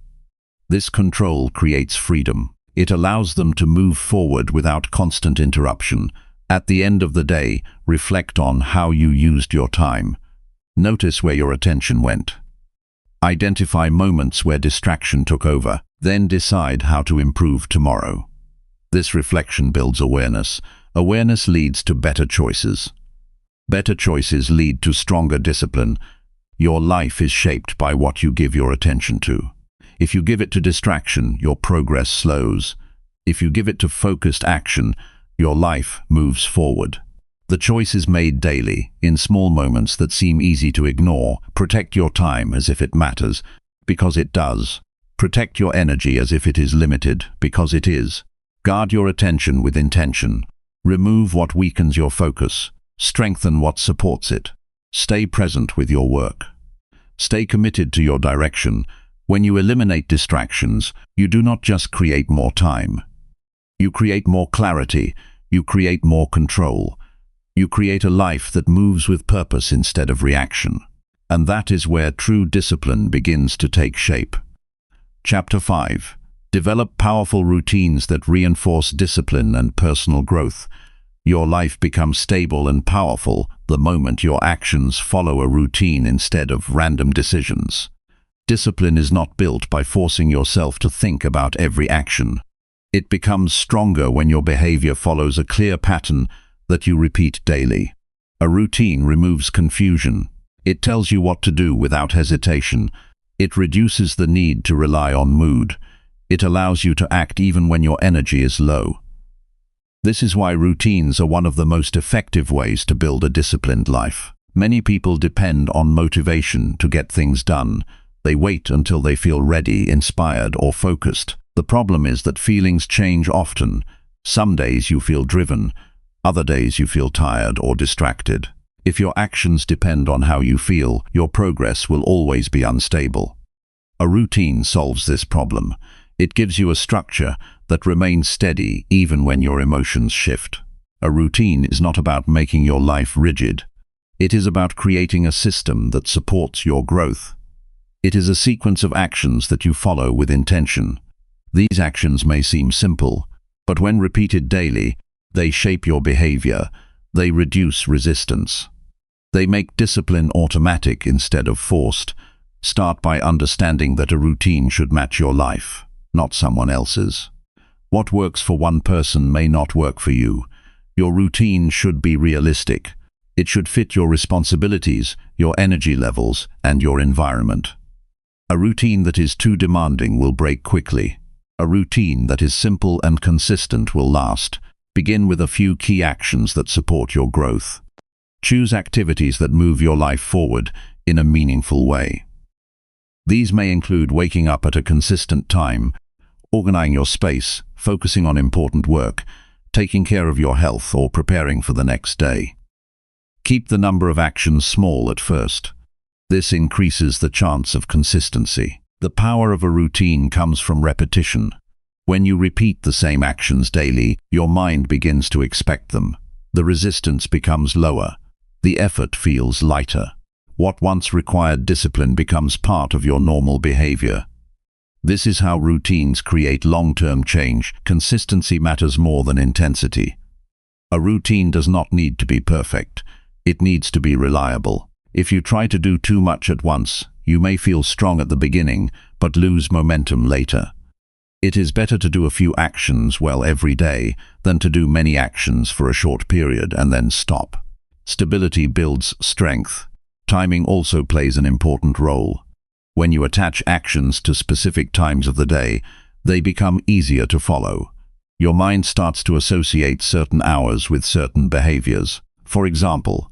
This control creates freedom. It allows them to move forward without constant interruption. At the end of the day, reflect on how you used your time. Notice where your attention went. Identify moments where distraction took over. Then decide how to improve tomorrow. This reflection builds awareness. Awareness leads to better choices. Better choices lead to stronger discipline. Your life is shaped by what you give your attention to. If you give it to distraction, your progress slows. If you give it to focused action, your life moves forward. The choice is made daily, in small moments that seem easy to ignore. Protect your time as if it matters, because it does. Protect your energy as if it is limited, because it is. Guard your attention with intention. Remove what weakens your focus. Strengthen what supports it. Stay present with your work. Stay committed to your direction. When you eliminate distractions, you do not just create more time. You create more clarity. You create more control. You create a life that moves with purpose instead of reaction. And that is where true discipline begins to take shape. Chapter 5. Develop powerful routines that reinforce discipline and personal growth. Your life becomes stable and powerful the moment your actions follow a routine instead of random decisions. Discipline is not built by forcing yourself to think about every action. It becomes stronger when your behavior follows a clear pattern that you repeat daily. A routine removes confusion. It tells you what to do without hesitation. It reduces the need to rely on mood. It allows you to act even when your energy is low. This is why routines are one of the most effective ways to build a disciplined life. Many people depend on motivation to get things done. They wait until they feel ready, inspired, or focused. The problem is that feelings change often. Some days you feel driven. Other days you feel tired or distracted. If your actions depend on how you feel, your progress will always be unstable. A routine solves this problem. It gives you a structure that remains steady even when your emotions shift. A routine is not about making your life rigid. It is about creating a system that supports your growth. It is a sequence of actions that you follow with intention. These actions may seem simple, but when repeated daily, they shape your behavior. They reduce resistance. They make discipline automatic instead of forced. Start by understanding that a routine should match your life, not someone else's. What works for one person may not work for you. Your routine should be realistic. It should fit your responsibilities, your energy levels, and your environment. A routine that is too demanding will break quickly. A routine that is simple and consistent will last. Begin with a few key actions that support your growth. Choose activities that move your life forward in a meaningful way. These may include waking up at a consistent time, organizing your space, focusing on important work, taking care of your health, or preparing for the next day. Keep the number of actions small at first. This increases the chance of consistency. The power of a routine comes from repetition. When you repeat the same actions daily, your mind begins to expect them. The resistance becomes lower. The effort feels lighter. What once required discipline becomes part of your normal behavior. This is how routines create long-term change. Consistency matters more than intensity. A routine does not need to be perfect. It needs to be reliable. If you try to do too much at once, you may feel strong at the beginning, but lose momentum later. It is better to do a few actions well every day than to do many actions for a short period and then stop. Stability builds strength. Timing also plays an important role. When you attach actions to specific times of the day, they become easier to follow. Your mind starts to associate certain hours with certain behaviors. For example,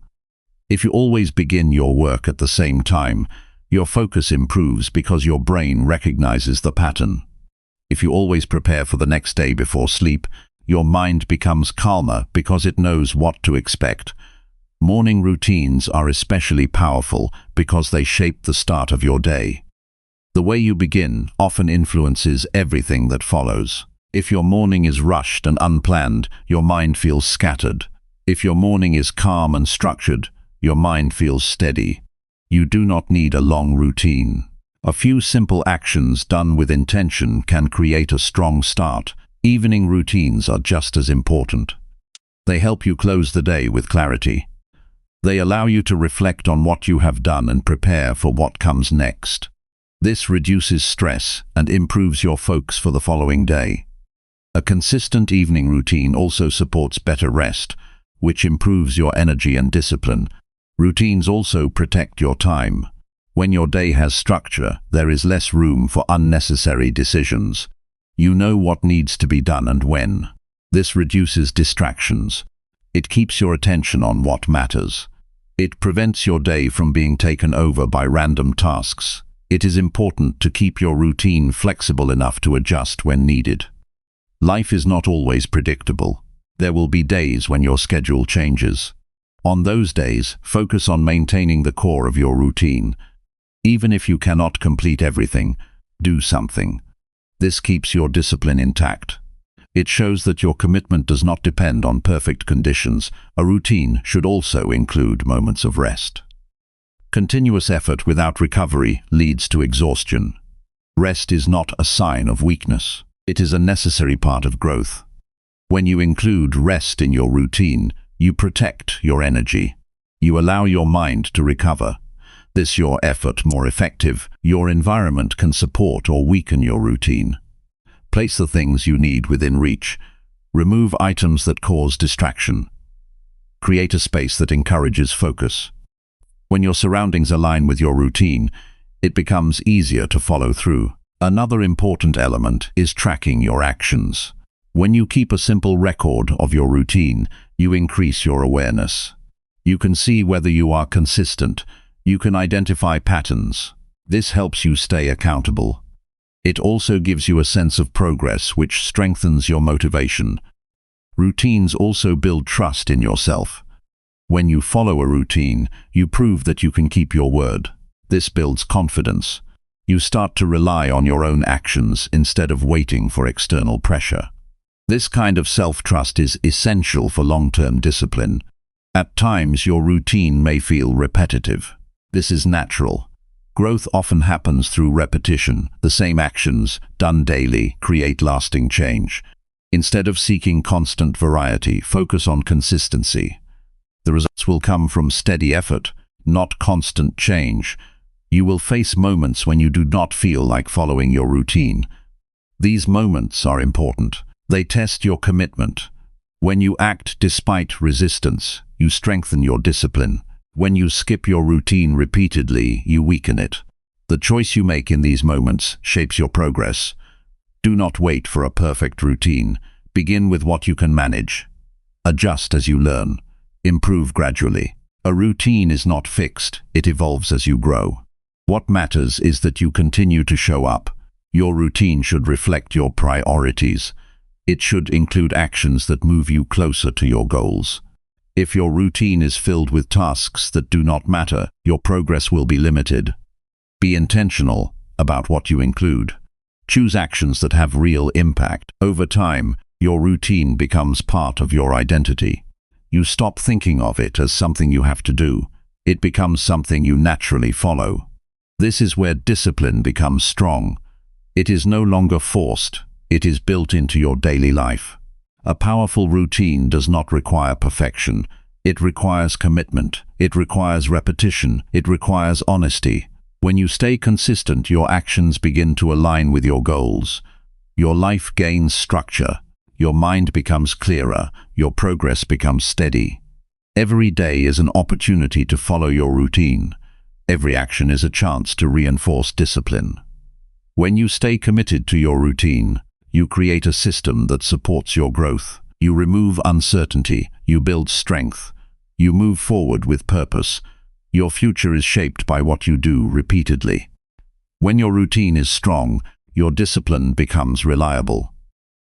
if you always begin your work at the same time, your focus improves because your brain recognizes the pattern. If you always prepare for the next day before sleep, your mind becomes calmer because it knows what to expect. Morning routines are especially powerful because they shape the start of your day. The way you begin often influences everything that follows. If your morning is rushed and unplanned, your mind feels scattered. If your morning is calm and structured, your mind feels steady. You do not need a long routine. A few simple actions done with intention can create a strong start. Evening routines are just as important. They help you close the day with clarity. They allow you to reflect on what you have done and prepare for what comes next. This reduces stress and improves your focus for the following day. A consistent evening routine also supports better rest, which improves your energy and discipline. Routines also protect your time. When your day has structure, there is less room for unnecessary decisions. You know what needs to be done and when. This reduces distractions. It keeps your attention on what matters. It prevents your day from being taken over by random tasks. It is important to keep your routine flexible enough to adjust when needed. Life is not always predictable. There will be days when your schedule changes. On those days, focus on maintaining the core of your routine. Even if you cannot complete everything, do something. This keeps your discipline intact. It shows that your commitment does not depend on perfect conditions. A routine should also include moments of rest. Continuous effort without recovery leads to exhaustion. Rest is not a sign of weakness. It is a necessary part of growth. When you include rest in your routine, you protect your energy. You allow your mind to recover. This your effort more effective. Your environment can support or weaken your routine. Place the things you need within reach. Remove items that cause distraction. Create a space that encourages focus. When your surroundings align with your routine, it becomes easier to follow through. Another important element is tracking your actions. When you keep a simple record of your routine, you increase your awareness. You can see whether you are consistent. You can identify patterns. This helps you stay accountable. It also gives you a sense of progress, which strengthens your motivation. Routines also build trust in yourself. When you follow a routine, you prove that you can keep your word. This builds confidence. You start to rely on your own actions instead of waiting for external pressure. This kind of self-trust is essential for long-term discipline. At times, your routine may feel repetitive. This is natural. Growth often happens through repetition. The same actions, done daily, create lasting change. Instead of seeking constant variety, focus on consistency. The results will come from steady effort, not constant change. You will face moments when you do not feel like following your routine. These moments are important. They test your commitment. When you act despite resistance, you strengthen your discipline. When you skip your routine repeatedly, you weaken it. The choice you make in these moments shapes your progress. Do not wait for a perfect routine. Begin with what you can manage. Adjust as you learn. Improve gradually. A routine is not fixed, it evolves as you grow. What matters is that you continue to show up. Your routine should reflect your priorities. It should include actions that move you closer to your goals. If your routine is filled with tasks that do not matter, your progress will be limited. Be intentional about what you include. Choose actions that have real impact. Over time, your routine becomes part of your identity. You stop thinking of it as something you have to do. It becomes something you naturally follow. This is where discipline becomes strong. It is no longer forced. It is built into your daily life. A powerful routine does not require perfection. It requires commitment. It requires repetition. It requires honesty. When you stay consistent, your actions begin to align with your goals. Your life gains structure. Your mind becomes clearer. Your progress becomes steady. Every day is an opportunity to follow your routine. Every action is a chance to reinforce discipline. When you stay committed to your routine, you create a system that supports your growth. You remove uncertainty. You build strength. You move forward with purpose. Your future is shaped by what you do repeatedly. When your routine is strong, your discipline becomes reliable.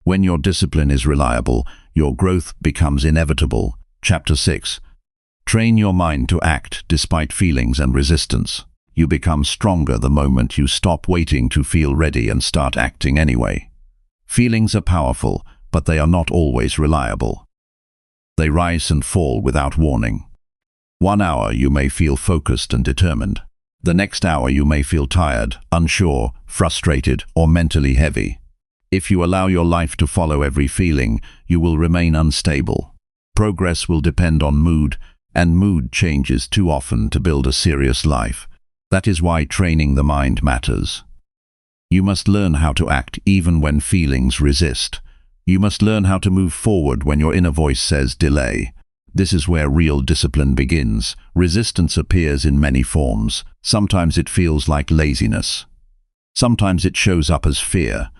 When your discipline is reliable, your growth becomes inevitable. Chapter 6. Train your mind to act despite feelings and resistance. You become stronger the moment you stop waiting to feel ready and start acting anyway. Feelings are powerful, but they are not always reliable. They rise and fall without warning. 1 hour you may feel focused and determined. The next hour you may feel tired, unsure, frustrated, or mentally heavy. If you allow your life to follow every feeling, you will remain unstable. Progress will depend on mood, and mood changes too often to build a serious life. That is why training the mind matters. You must learn how to act even when feelings resist. You must learn how to move forward when your inner voice says delay. This is where real discipline begins. Resistance appears in many forms. Sometimes it feels like laziness. Sometimes it shows up as fear.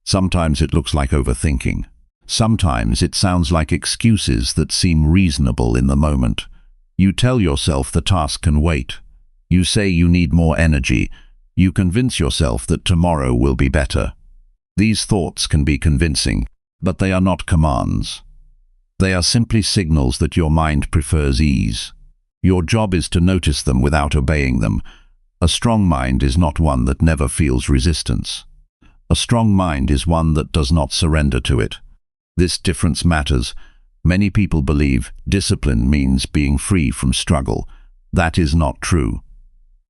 Sometimes it looks like overthinking. Sometimes it sounds like excuses that seem reasonable in the moment. You tell yourself the task can wait. You say you need more energy. You convince yourself that tomorrow will be better. These thoughts can be convincing, but they are not commands. They are simply signals that your mind prefers ease. Your job is to notice them without obeying them. A strong mind is not one that never feels resistance. A strong mind is one that does not surrender to it. This difference matters. Many people believe discipline means being free from struggle. That is not true.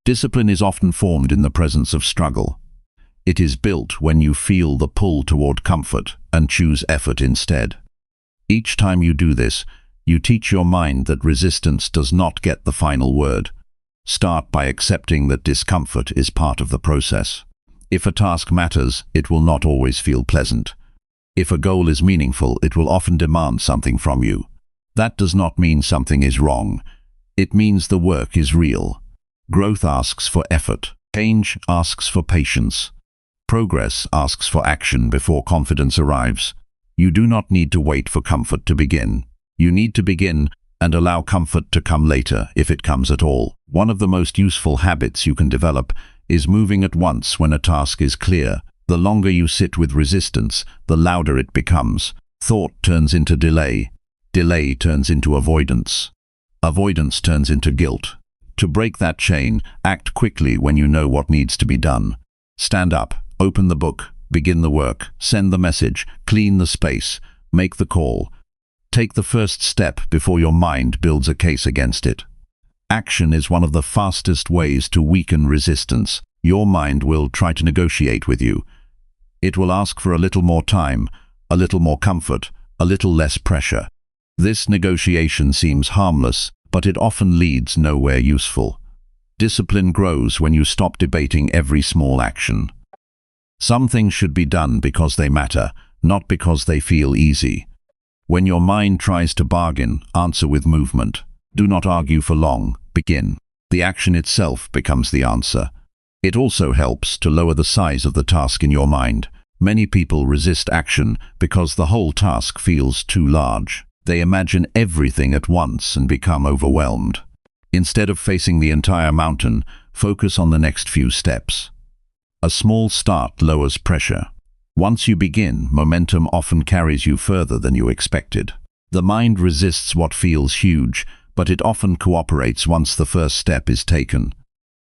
Discipline is often formed in the presence of struggle. It is built when you feel the pull toward comfort and choose effort instead. Each time you do this, you teach your mind that resistance does not get the final word. Start by accepting that discomfort is part of the process. If a task matters, it will not always feel pleasant. If a goal is meaningful, it will often demand something from you. That does not mean something is wrong. It means the work is real. Growth asks for effort. Change asks for patience. Progress asks for action before confidence arrives. You do not need to wait for comfort to begin. You need to begin and allow comfort to come later, if it comes at all. One of the most useful habits you can develop is moving at once when a task is clear. The longer you sit with resistance, the louder it becomes. Thought turns into delay. Delay turns into avoidance. Avoidance turns into guilt. To break that chain, act quickly when you know what needs to be done. Stand up, open the book, begin the work, send the message, clean the space, make the call. Take the first step before your mind builds a case against it. Action is one of the fastest ways to weaken resistance. Your mind will try to negotiate with you. It will ask for a little more time, a little more comfort, a little less pressure. This negotiation seems harmless, but it often leads nowhere useful. Discipline grows when you stop debating every small action. Some things should be done because they matter, not because they feel easy. When your mind tries to bargain, answer with movement. Do not argue for long, begin. The action itself becomes the answer. It also helps to lower the size of the task in your mind. Many people resist action because the whole task feels too large. They imagine everything at once and become overwhelmed. Instead of facing the entire mountain, focus on the next few steps. A small start lowers pressure. Once you begin, momentum often carries you further than you expected. The mind resists what feels huge, but it often cooperates once the first step is taken.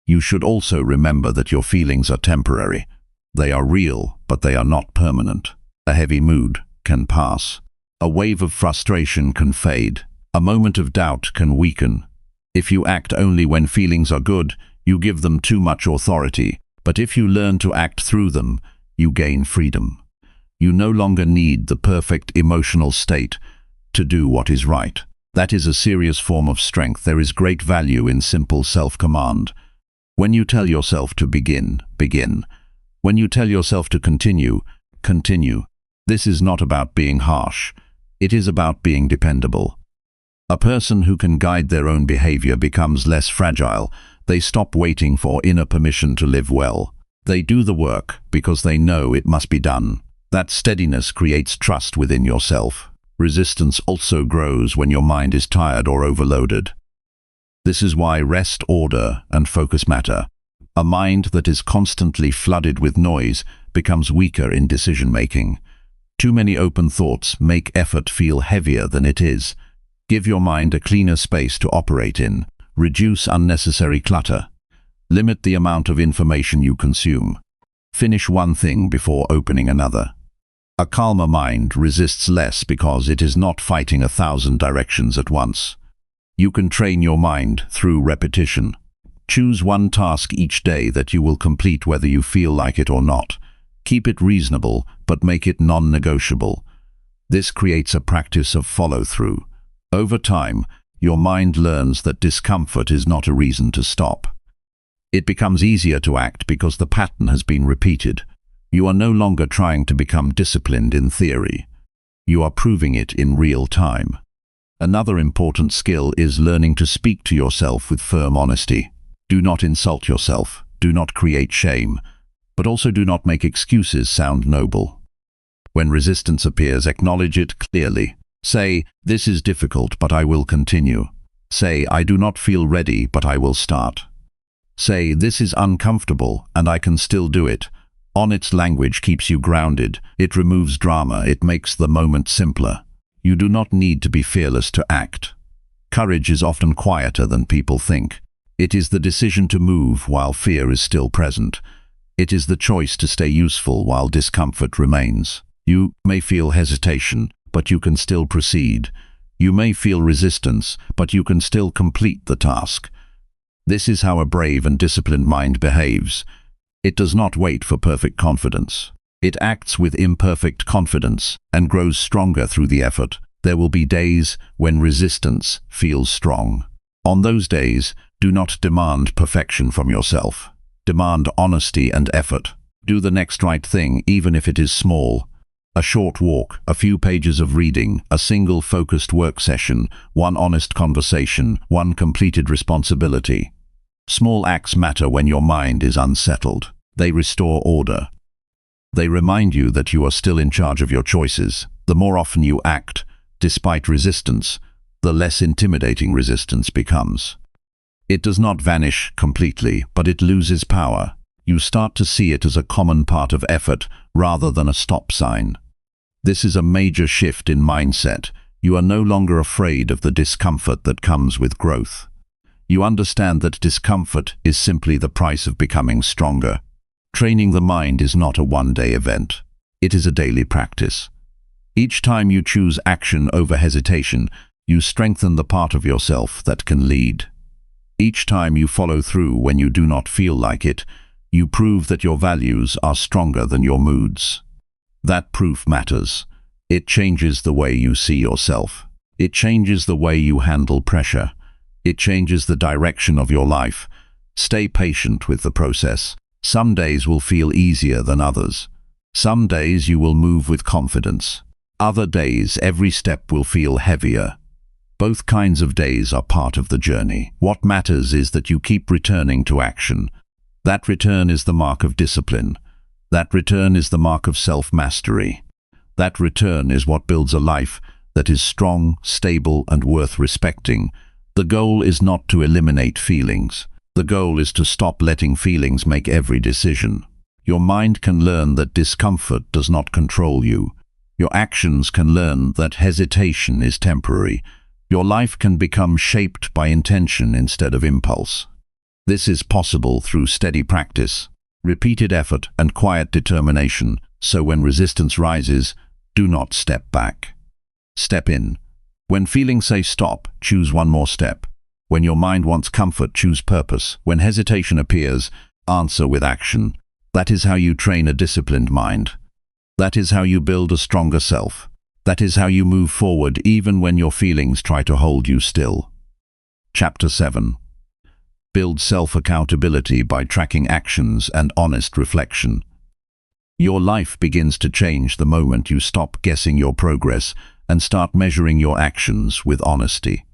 You should also remember that your feelings are temporary. They are real, but they are not permanent. A heavy mood can pass. A wave of frustration can fade. A moment of doubt can weaken. If you act only when feelings are good, you give them too much authority. But if you learn to act through them, you gain freedom. You no longer need the perfect emotional state to do what is right. That is a serious form of strength. There is great value in simple self-command. When you tell yourself to begin, begin. When you tell yourself to continue, continue. This is not about being harsh. It is about being dependable. A person who can guide their own behavior becomes less fragile. They stop waiting for inner permission to live well. They do the work because they know it must be done. That steadiness creates trust within yourself. Resistance also grows when your mind is tired or overloaded. This is why rest, order, and focus matter. A mind that is constantly flooded with noise becomes weaker in decision-making. Too many open thoughts make effort feel heavier than it is. Give your mind a cleaner space to operate in. Reduce unnecessary clutter. Limit the amount of information you consume. Finish one thing before opening another. A calmer mind resists less because it is not fighting 1,000 directions at once. You can train your mind through repetition. Choose one task each day that you will complete whether you feel like it or not. Keep it reasonable, but make it non-negotiable. This creates a practice of follow-through. Over time, your mind learns that discomfort is not a reason to stop. It becomes easier to act because the pattern has been repeated. You are no longer trying to become disciplined in theory. You are proving it in real time. Another important skill is learning to speak to yourself with firm honesty. Do not insult yourself. Do not create shame. But also do not make excuses sound noble. When resistance appears, acknowledge it clearly. Say, "This is difficult, but I will continue." Say, "I do not feel ready, but I will start." Say, "This is uncomfortable, and I can still do it." Honest language keeps you grounded. It removes drama. It makes the moment simpler. You do not need to be fearless to act. Courage is often quieter than people think. It is the decision to move while fear is still present. It is the choice to stay useful while discomfort remains. You may feel hesitation, but you can still proceed. You may feel resistance, but you can still complete the task. This is how a brave and disciplined mind behaves. It does not wait for perfect confidence. It acts with imperfect confidence and grows stronger through the effort. There will be days when resistance feels strong. On those days, do not demand perfection from yourself. Demand honesty and effort. Do the next right thing, even if it is small. A short walk, a few pages of reading, a single focused work session, one honest conversation, one completed responsibility. Small acts matter when your mind is unsettled. They restore order. They remind you that you are still in charge of your choices. The more often you act, despite resistance, the less intimidating resistance becomes. It does not vanish completely, but it loses power. You start to see it as a common part of effort rather than a stop sign. This is a major shift in mindset. You are no longer afraid of the discomfort that comes with growth. You understand that discomfort is simply the price of becoming stronger. Training the mind is not a one-day event. It is a daily practice. Each time you choose action over hesitation, you strengthen the part of yourself that can lead. Each time you follow through when you do not feel like it, you prove that your values are stronger than your moods. That proof matters. It changes the way you see yourself. It changes the way you handle pressure. It changes the direction of your life. Stay patient with the process. Some days will feel easier than others. Some days you will move with confidence. Other days, every step will feel heavier. Both kinds of days are part of the journey. What matters is that you keep returning to action. That return is the mark of discipline. That return is the mark of self-mastery. That return is what builds a life that is strong, stable, and worth respecting. The goal is not to eliminate feelings. The goal is to stop letting feelings make every decision. Your mind can learn that discomfort does not control you. Your actions can learn that hesitation is temporary. Your life can become shaped by intention instead of impulse. This is possible through steady practice, repeated effort, and quiet determination. So when resistance rises, do not step back. Step in. When feelings say stop, choose one more step. When your mind wants comfort, choose purpose. When hesitation appears, answer with action. That is how you train a disciplined mind. That is how you build a stronger self. That is how you move forward even when your feelings try to hold you still. Chapter 7. Build self-accountability by tracking actions and honest reflection. Your life begins to change the moment you stop guessing your progress and start measuring your actions with honesty.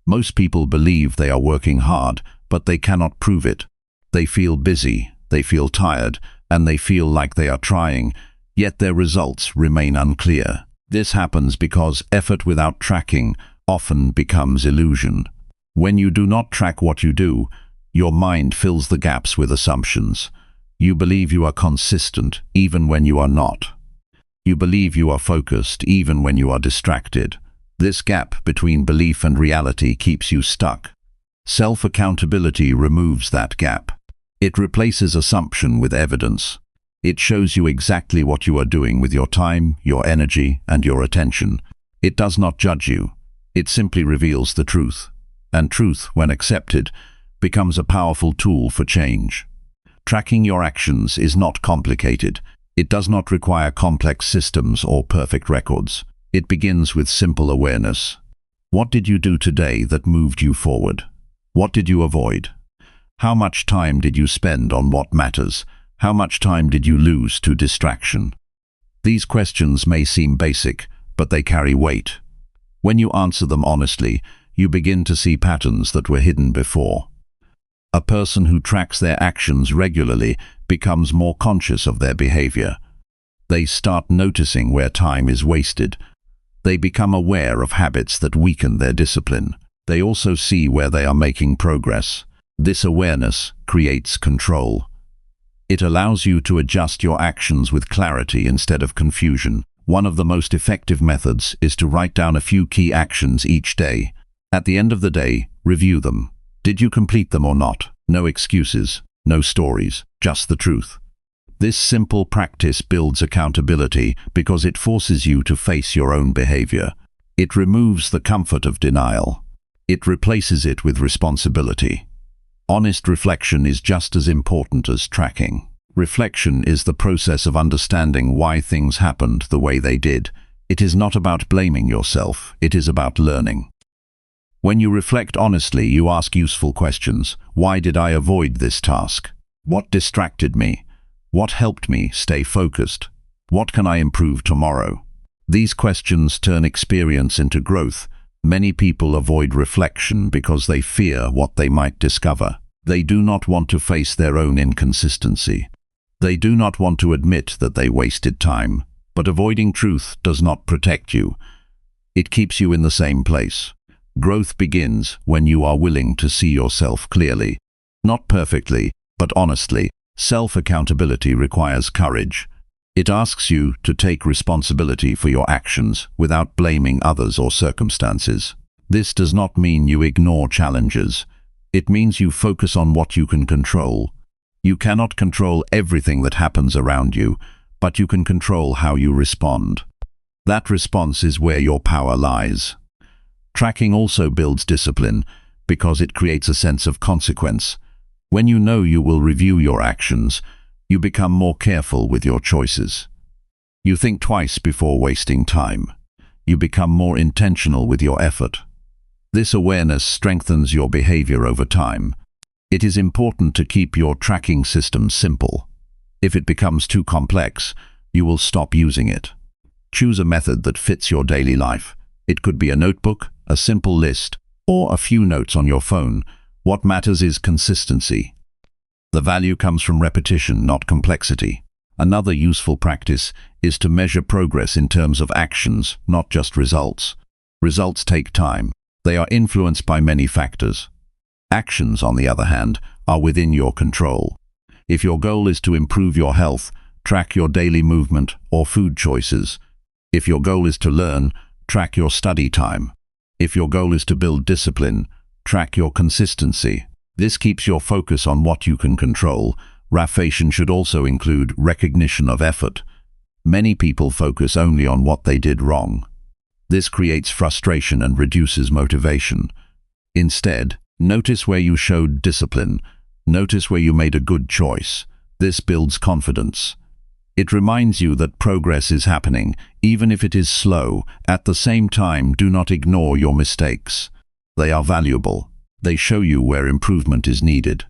Most people believe they are working hard, but they cannot prove it. They feel busy, they feel tired, and they feel like they are trying, yet their results remain unclear. This happens because effort without tracking often becomes illusion. When you do not track what you do, your mind fills the gaps with assumptions. You believe you are consistent even when you are not. You believe you are focused even when you are distracted. This gap between belief and reality keeps you stuck. Self-accountability removes that gap. It replaces assumption with evidence. It shows you exactly what you are doing with your time, your energy, and your attention. It does not judge you. It simply reveals the truth. And truth, when accepted, becomes a powerful tool for change. Tracking your actions is not complicated. It does not require complex systems or perfect records. It begins with simple awareness. What did you do today that moved you forward? What did you avoid? How much time did you spend on what matters? How much time did you lose to distraction? These questions may seem basic, but they carry weight. When you answer them honestly, you begin to see patterns that were hidden before. A person who tracks their actions regularly becomes more conscious of their behavior. They start noticing where time is wasted. They become aware of habits that weaken their discipline. They also see where they are making progress. This awareness creates control. It allows you to adjust your actions with clarity instead of confusion. One of the most effective methods is to write down a few key actions each day. At the end of the day, review them. Did you complete them or not? No excuses, no stories, just the truth. This simple practice builds accountability because it forces you to face your own behavior. It removes the comfort of denial. It replaces it with responsibility. Honest reflection is just as important as tracking. Reflection is the process of understanding why things happened the way they did. It is not about blaming yourself, it is about learning. When you reflect honestly, you ask useful questions. Why did I avoid this task? What distracted me? What helped me stay focused? What can I improve tomorrow? These questions turn experience into growth. Many people avoid reflection because they fear what they might discover. They do not want to face their own inconsistency. They do not want to admit that they wasted time. But avoiding truth does not protect you. It keeps you in the same place. Growth begins when you are willing to see yourself clearly. Not perfectly, but honestly. Self-accountability requires courage. It asks you to take responsibility for your actions without blaming others or circumstances. This does not mean you ignore challenges. It means you focus on what you can control. You cannot control everything that happens around you, but you can control how you respond. That response is where your power lies. Tracking also builds discipline because it creates a sense of consequence. When you know you will review your actions, you become more careful with your choices. You think twice before wasting time. You become more intentional with your effort. This awareness strengthens your behavior over time. It is important to keep your tracking system simple. If it becomes too complex, you will stop using it. Choose a method that fits your daily life. It could be a notebook, a simple list, or a few notes on your phone. What matters is consistency. The value comes from repetition, not complexity. Another useful practice is to measure progress in terms of actions, not just results. Results take time. They are influenced by many factors. Actions, on the other hand, are within your control. If your goal is to improve your health, track your daily movement or food choices. If your goal is to learn, track your study time. If your goal is to build discipline, track your consistency. This keeps your focus on what you can control. Procrastination should also include recognition of effort. Many people focus only on what they did wrong. This creates frustration and reduces motivation. Instead, notice where you showed discipline. Notice where you made a good choice. This builds confidence. It reminds you that progress is happening, even if it is slow. At the same time, do not ignore your mistakes. They are valuable. They show you where improvement is needed.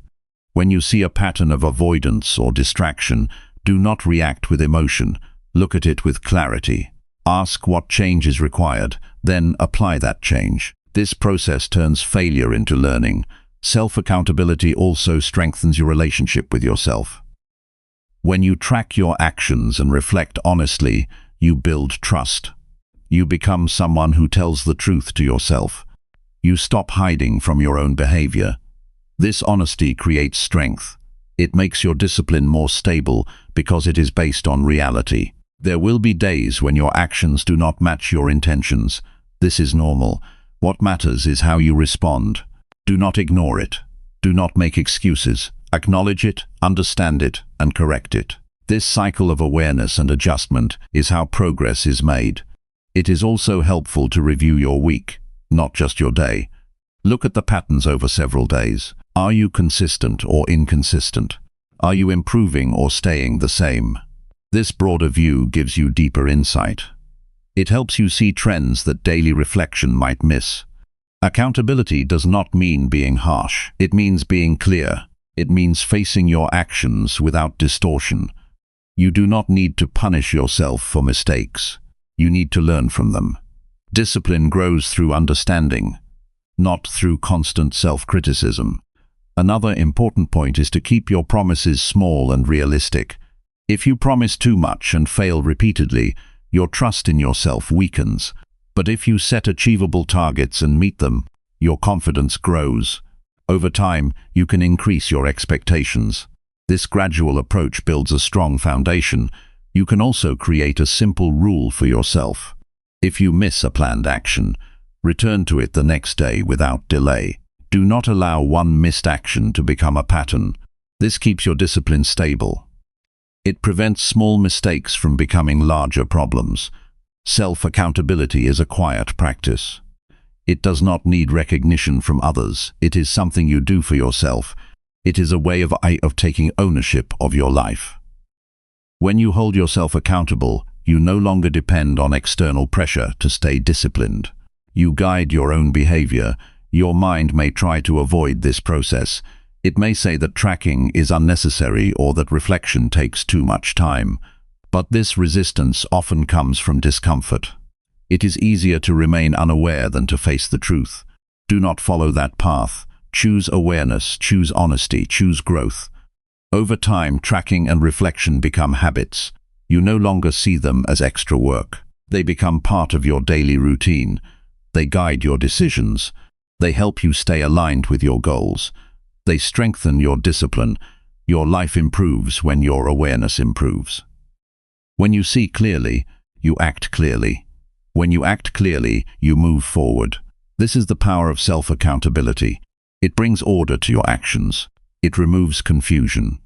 When you see a pattern of avoidance or distraction, do not react with emotion. Look at it with clarity. Ask what change is required, then apply that change. This process turns failure into learning. Self-accountability also strengthens your relationship with yourself. When you track your actions and reflect honestly, you build trust. You become someone who tells the truth to yourself. You stop hiding from your own behavior. This honesty creates strength. It makes your discipline more stable because it is based on reality. There will be days when your actions do not match your intentions. This is normal. What matters is how you respond. Do not ignore it. Do not make excuses. Acknowledge it, understand it, and correct it. This cycle of awareness and adjustment is how progress is made. It is also helpful to review your week, not just your day. Look at the patterns over several days. Are you consistent or inconsistent? Are you improving or staying the same? This broader view gives you deeper insight. It helps you see trends that daily reflection might miss. Accountability does not mean being harsh. It means being clear. It means facing your actions without distortion. You do not need to punish yourself for mistakes. You need to learn from them. Discipline grows through understanding, not through constant self-criticism. Another important point is to keep your promises small and realistic. If you promise too much and fail repeatedly, your trust in yourself weakens. But if you set achievable targets and meet them, your confidence grows. Over time, you can increase your expectations. This gradual approach builds a strong foundation. You can also create a simple rule for yourself. If you miss a planned action, return to it the next day without delay. Do not allow one missed action to become a pattern. This keeps your discipline stable. It prevents small mistakes from becoming larger problems. Self-accountability is a quiet practice. It does not need recognition from others. It is something you do for yourself. It is a way of taking ownership of your life. When you hold yourself accountable, you no longer depend on external pressure to stay disciplined. You guide your own behavior. Your mind may try to avoid this process. It may say that tracking is unnecessary or that reflection takes too much time. But this resistance often comes from discomfort. It is easier to remain unaware than to face the truth. Do not follow that path. Choose awareness, choose honesty, choose growth. Over time, tracking and reflection become habits. You no longer see them as extra work. They become part of your daily routine. They guide your decisions. They help you stay aligned with your goals. They strengthen your discipline. Your life improves when your awareness improves. When you see clearly, you act clearly. When you act clearly, you move forward. This is the power of self-accountability. It brings order to your actions. It removes confusion.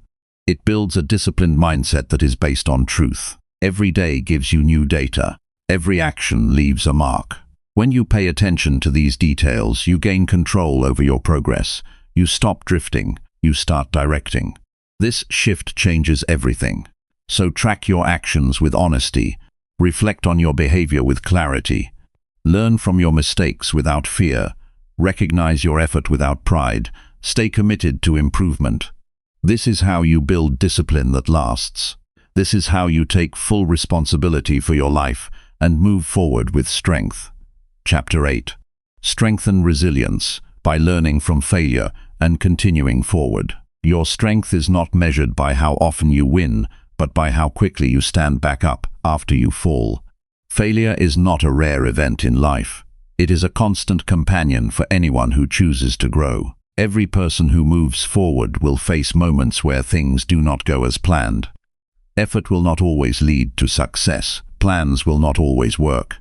It builds a disciplined mindset that is based on truth. Every day gives you new data. Every action leaves a mark. When you pay attention to these details, you gain control over your progress. You stop drifting. You start directing. This shift changes everything. So track your actions with honesty. Reflect on your behavior with clarity. Learn from your mistakes without fear. Recognize your effort without pride. Stay committed to improvement. This is how you build discipline that lasts. This is how you take full responsibility for your life and move forward with strength. Chapter 8. Strengthen resilience by learning from failure and continuing forward. Your strength is not measured by how often you win, but by how quickly you stand back up after you fall. Failure is not a rare event in life. It is a constant companion for anyone who chooses to grow. Every person who moves forward will face moments where things do not go as planned. Effort will not always lead to success. Plans will not always work.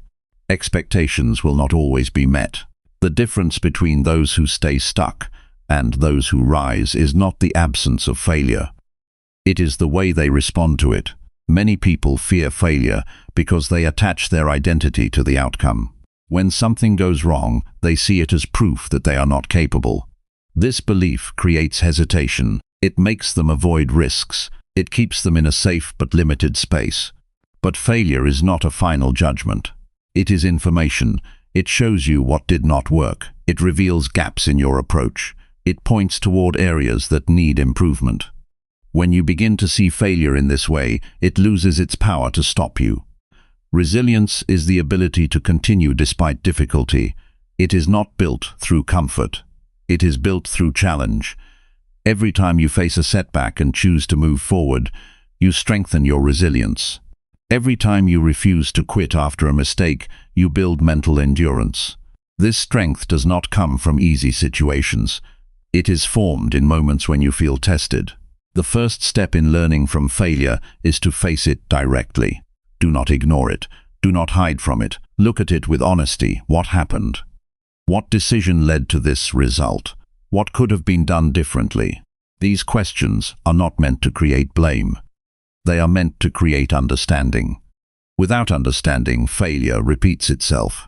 Expectations will not always be met. The difference between those who stay stuck and those who rise is not the absence of failure. It is the way they respond to it. Many people fear failure because they attach their identity to the outcome. When something goes wrong, they see it as proof that they are not capable. This belief creates hesitation. It makes them avoid risks. It keeps them in a safe but limited space. But failure is not a final judgment. It is information. It shows you what did not work. It reveals gaps in your approach. It points toward areas that need improvement. When you begin to see failure in this way, it loses its power to stop you. Resilience is the ability to continue despite difficulty. It is not built through comfort. It is built through challenge. Every time you face a setback and choose to move forward, you strengthen your resilience. Every time you refuse to quit after a mistake, you build mental endurance. This strength does not come from easy situations. It is formed in moments when you feel tested. The first step in learning from failure is to face it directly. Do not ignore it. Do not hide from it. Look at it with honesty. What happened? What decision led to this result? What could have been done differently? These questions are not meant to create blame. They are meant to create understanding. Without understanding, failure repeats itself.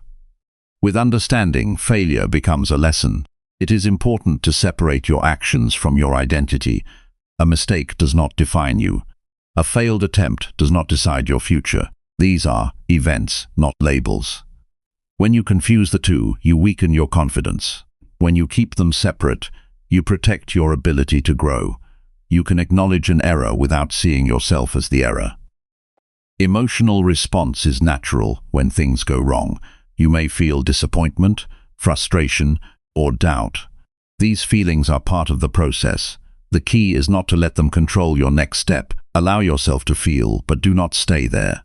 With understanding, failure becomes a lesson. It is important to separate your actions from your identity. A mistake does not define you. A failed attempt does not decide your future. These are events, not labels. When you confuse the two, you weaken your confidence. When you keep them separate, you protect your ability to grow. You can acknowledge an error without seeing yourself as the error. Emotional response is natural when things go wrong. You may feel disappointment, frustration, or doubt. These feelings are part of the process. The key is not to let them control your next step. Allow yourself to feel, but do not stay there.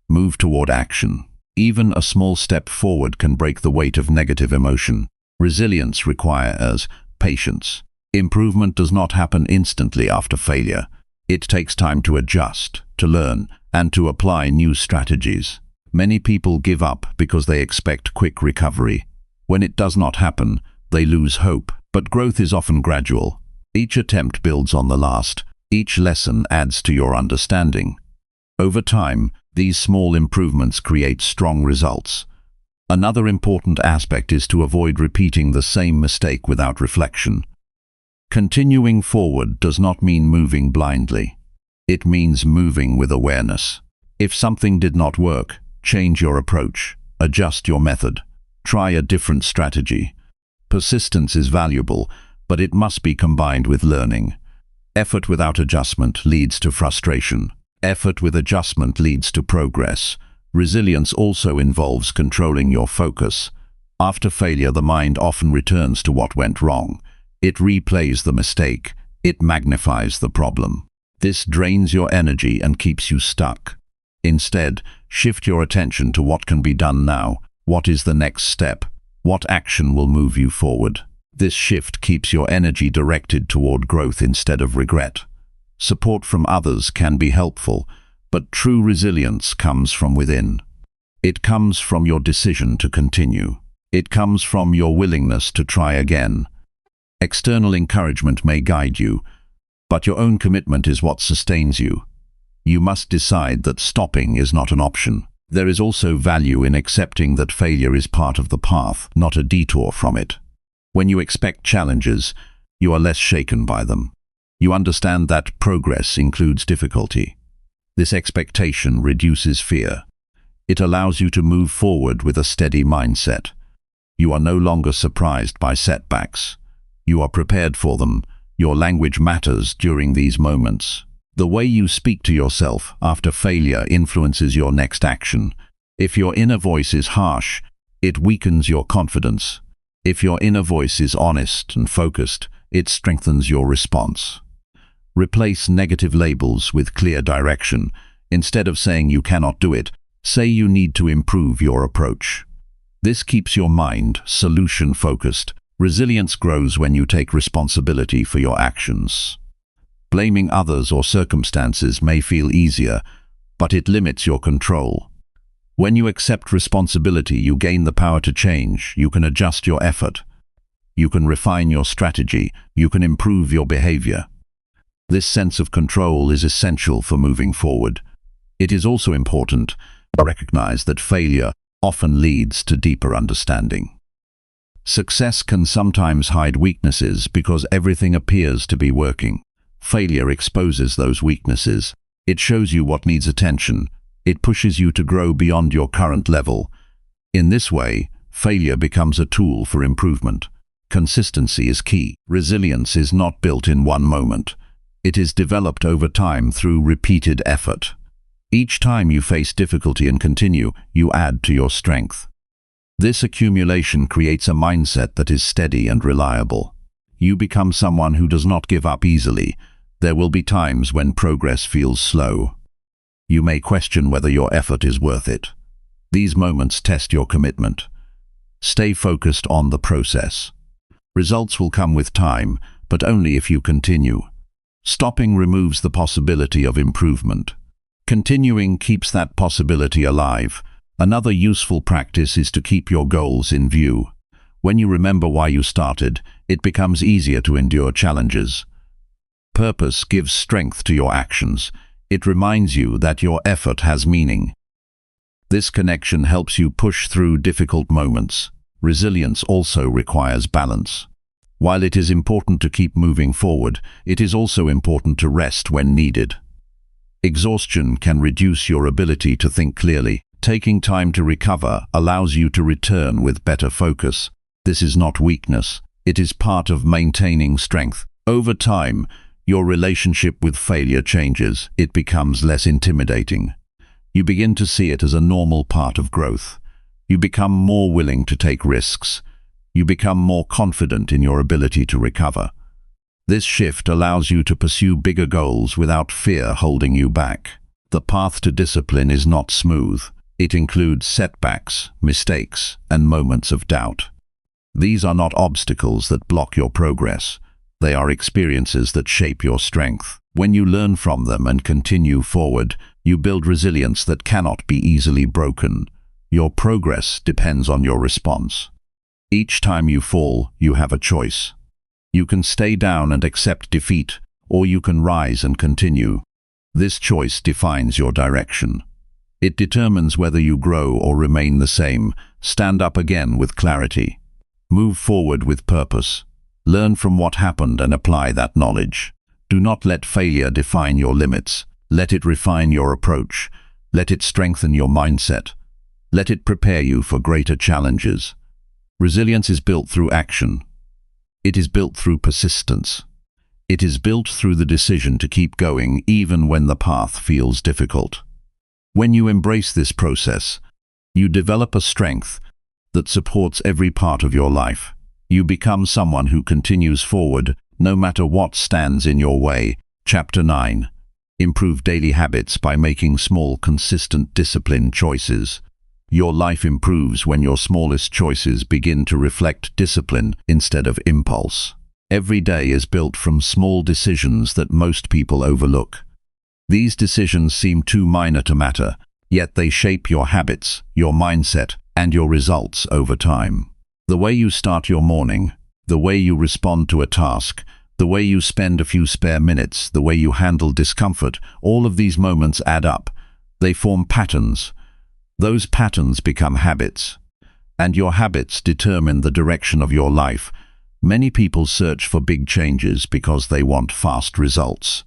Move toward action. Even a small step forward can break the weight of negative emotion. Resilience requires patience. Improvement does not happen instantly after failure. It takes time to adjust, to learn, and to apply new strategies. Many people give up because they expect quick recovery. When it does not happen, they lose hope. But growth is often gradual. Each attempt builds on the last. Each lesson adds to your understanding. Over time, these small improvements create strong results. Another important aspect is to avoid repeating the same mistake without reflection. Continuing forward does not mean moving blindly. It means moving with awareness. If something did not work, change your approach, adjust your method, try a different strategy. Persistence is valuable, but it must be combined with learning. Effort without adjustment leads to frustration. Effort with adjustment leads to progress. Resilience also involves controlling your focus. After failure, the mind often returns to what went wrong. It replays the mistake. It magnifies the problem. This drains your energy and keeps you stuck. Instead, shift your attention to what can be done now. What is the next step? What action will move you forward? This shift keeps your energy directed toward growth instead of regret. Support from others can be helpful, but true resilience comes from within. It comes from your decision to continue. It comes from your willingness to try again. External encouragement may guide you, but your own commitment is what sustains you. You must decide that stopping is not an option. There is also value in accepting that failure is part of the path, not a detour from it. When you expect challenges, you are less shaken by them. You understand that progress includes difficulty. This expectation reduces fear. It allows you to move forward with a steady mindset. You are no longer surprised by setbacks. You are prepared for them. Your language matters during these moments. The way you speak to yourself after failure influences your next action. If your inner voice is harsh, it weakens your confidence. If your inner voice is honest and focused, it strengthens your response. Replace negative labels with clear direction. Instead of saying you cannot do it, say you need to improve your approach. This keeps your mind solution-focused. Resilience grows when you take responsibility for your actions. Blaming others or circumstances may feel easier, but it limits your control. When you accept responsibility, you gain the power to change. You can adjust your effort. You can refine your strategy. You can improve your behavior. This sense of control is essential for moving forward. It is also important to recognize that failure often leads to deeper understanding. Success can sometimes hide weaknesses because everything appears to be working. Failure exposes those weaknesses. It shows you what needs attention. It pushes you to grow beyond your current level. In this way, failure becomes a tool for improvement. Consistency is key. Resilience is not built in one moment. It is developed over time through repeated effort. Each time you face difficulty and continue, you add to your strength. This accumulation creates a mindset that is steady and reliable. You become someone who does not give up easily. There will be times when progress feels slow. You may question whether your effort is worth it. These moments test your commitment. Stay focused on the process. Results will come with time, but only if you continue. Stopping removes the possibility of improvement. Continuing keeps that possibility alive. Another useful practice is to keep your goals in view. When you remember why you started, it becomes easier to endure challenges. Purpose gives strength to your actions. It reminds you that your effort has meaning. This connection helps you push through difficult moments. Resilience also requires balance. While it is important to keep moving forward, it is also important to rest when needed. Exhaustion can reduce your ability to think clearly. Taking time to recover allows you to return with better focus. This is not weakness. It is part of maintaining strength. Over time, your relationship with failure changes. It becomes less intimidating. You begin to see it as a normal part of growth. You become more willing to take risks. You become more confident in your ability to recover. This shift allows you to pursue bigger goals without fear holding you back. The path to discipline is not smooth. It includes setbacks, mistakes, and moments of doubt. These are not obstacles that block your progress. They are experiences that shape your strength. When you learn from them and continue forward, you build resilience that cannot be easily broken. Your progress depends on your response. Each time you fall, you have a choice. You can stay down and accept defeat, or you can rise and continue. This choice defines your direction. It determines whether you grow or remain the same. Stand up again with clarity. Move forward with purpose. Learn from what happened and apply that knowledge. Do not let failure define your limits. Let it refine your approach. Let it strengthen your mindset. Let it prepare you for greater challenges. Resilience is built through action. It is built through persistence. It is built through the decision to keep going even when the path feels difficult. When you embrace this process, you develop a strength that supports every part of your life. You become someone who continues forward no matter what stands in your way. Chapter 9. Improve daily habits by making small, consistent, disciplined choices. Your life improves when your smallest choices begin to reflect discipline instead of impulse. Every day is built from small decisions that most people overlook. These decisions seem too minor to matter, yet they shape your habits, your mindset, and your results over time. The way you start your morning, the way you respond to a task, the way you spend a few spare minutes, the way you handle discomfort, all of these moments add up. They form patterns. Those patterns become habits, and your habits determine the direction of your life. Many people search for big changes because they want fast results.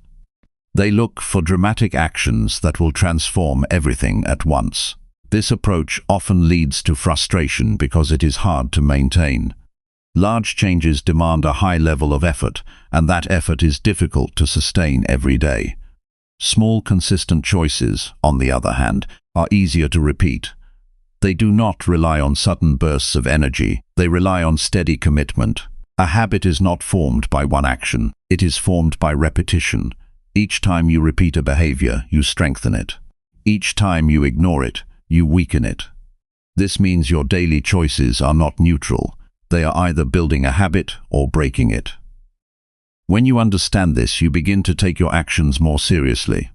They look for dramatic actions that will transform everything at once. This approach often leads to frustration because it is hard to maintain. Large changes demand a high level of effort, and that effort is difficult to sustain every day. Small, consistent choices, on the other hand, are easier to repeat. They do not rely on sudden bursts of energy. They rely on steady commitment. A habit is not formed by one action. It is formed by repetition. Each time you repeat a behavior, you strengthen it. Each time you ignore it, you weaken it. This means your daily choices are not neutral. They are either building a habit or breaking it. When you understand this, you begin to take your actions more seriously.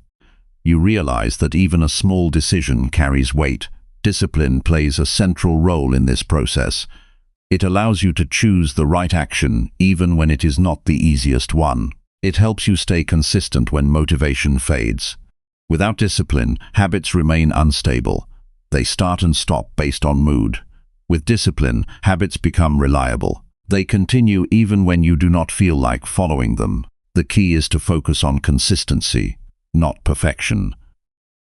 You realize that even a small decision carries weight. Discipline plays a central role in this process. It allows you to choose the right action even when it is not the easiest one. It helps you stay consistent when motivation fades. Without discipline, habits remain unstable. They start and stop based on mood. With discipline, habits become reliable. They continue even when you do not feel like following them. The key is to focus on consistency, not perfection.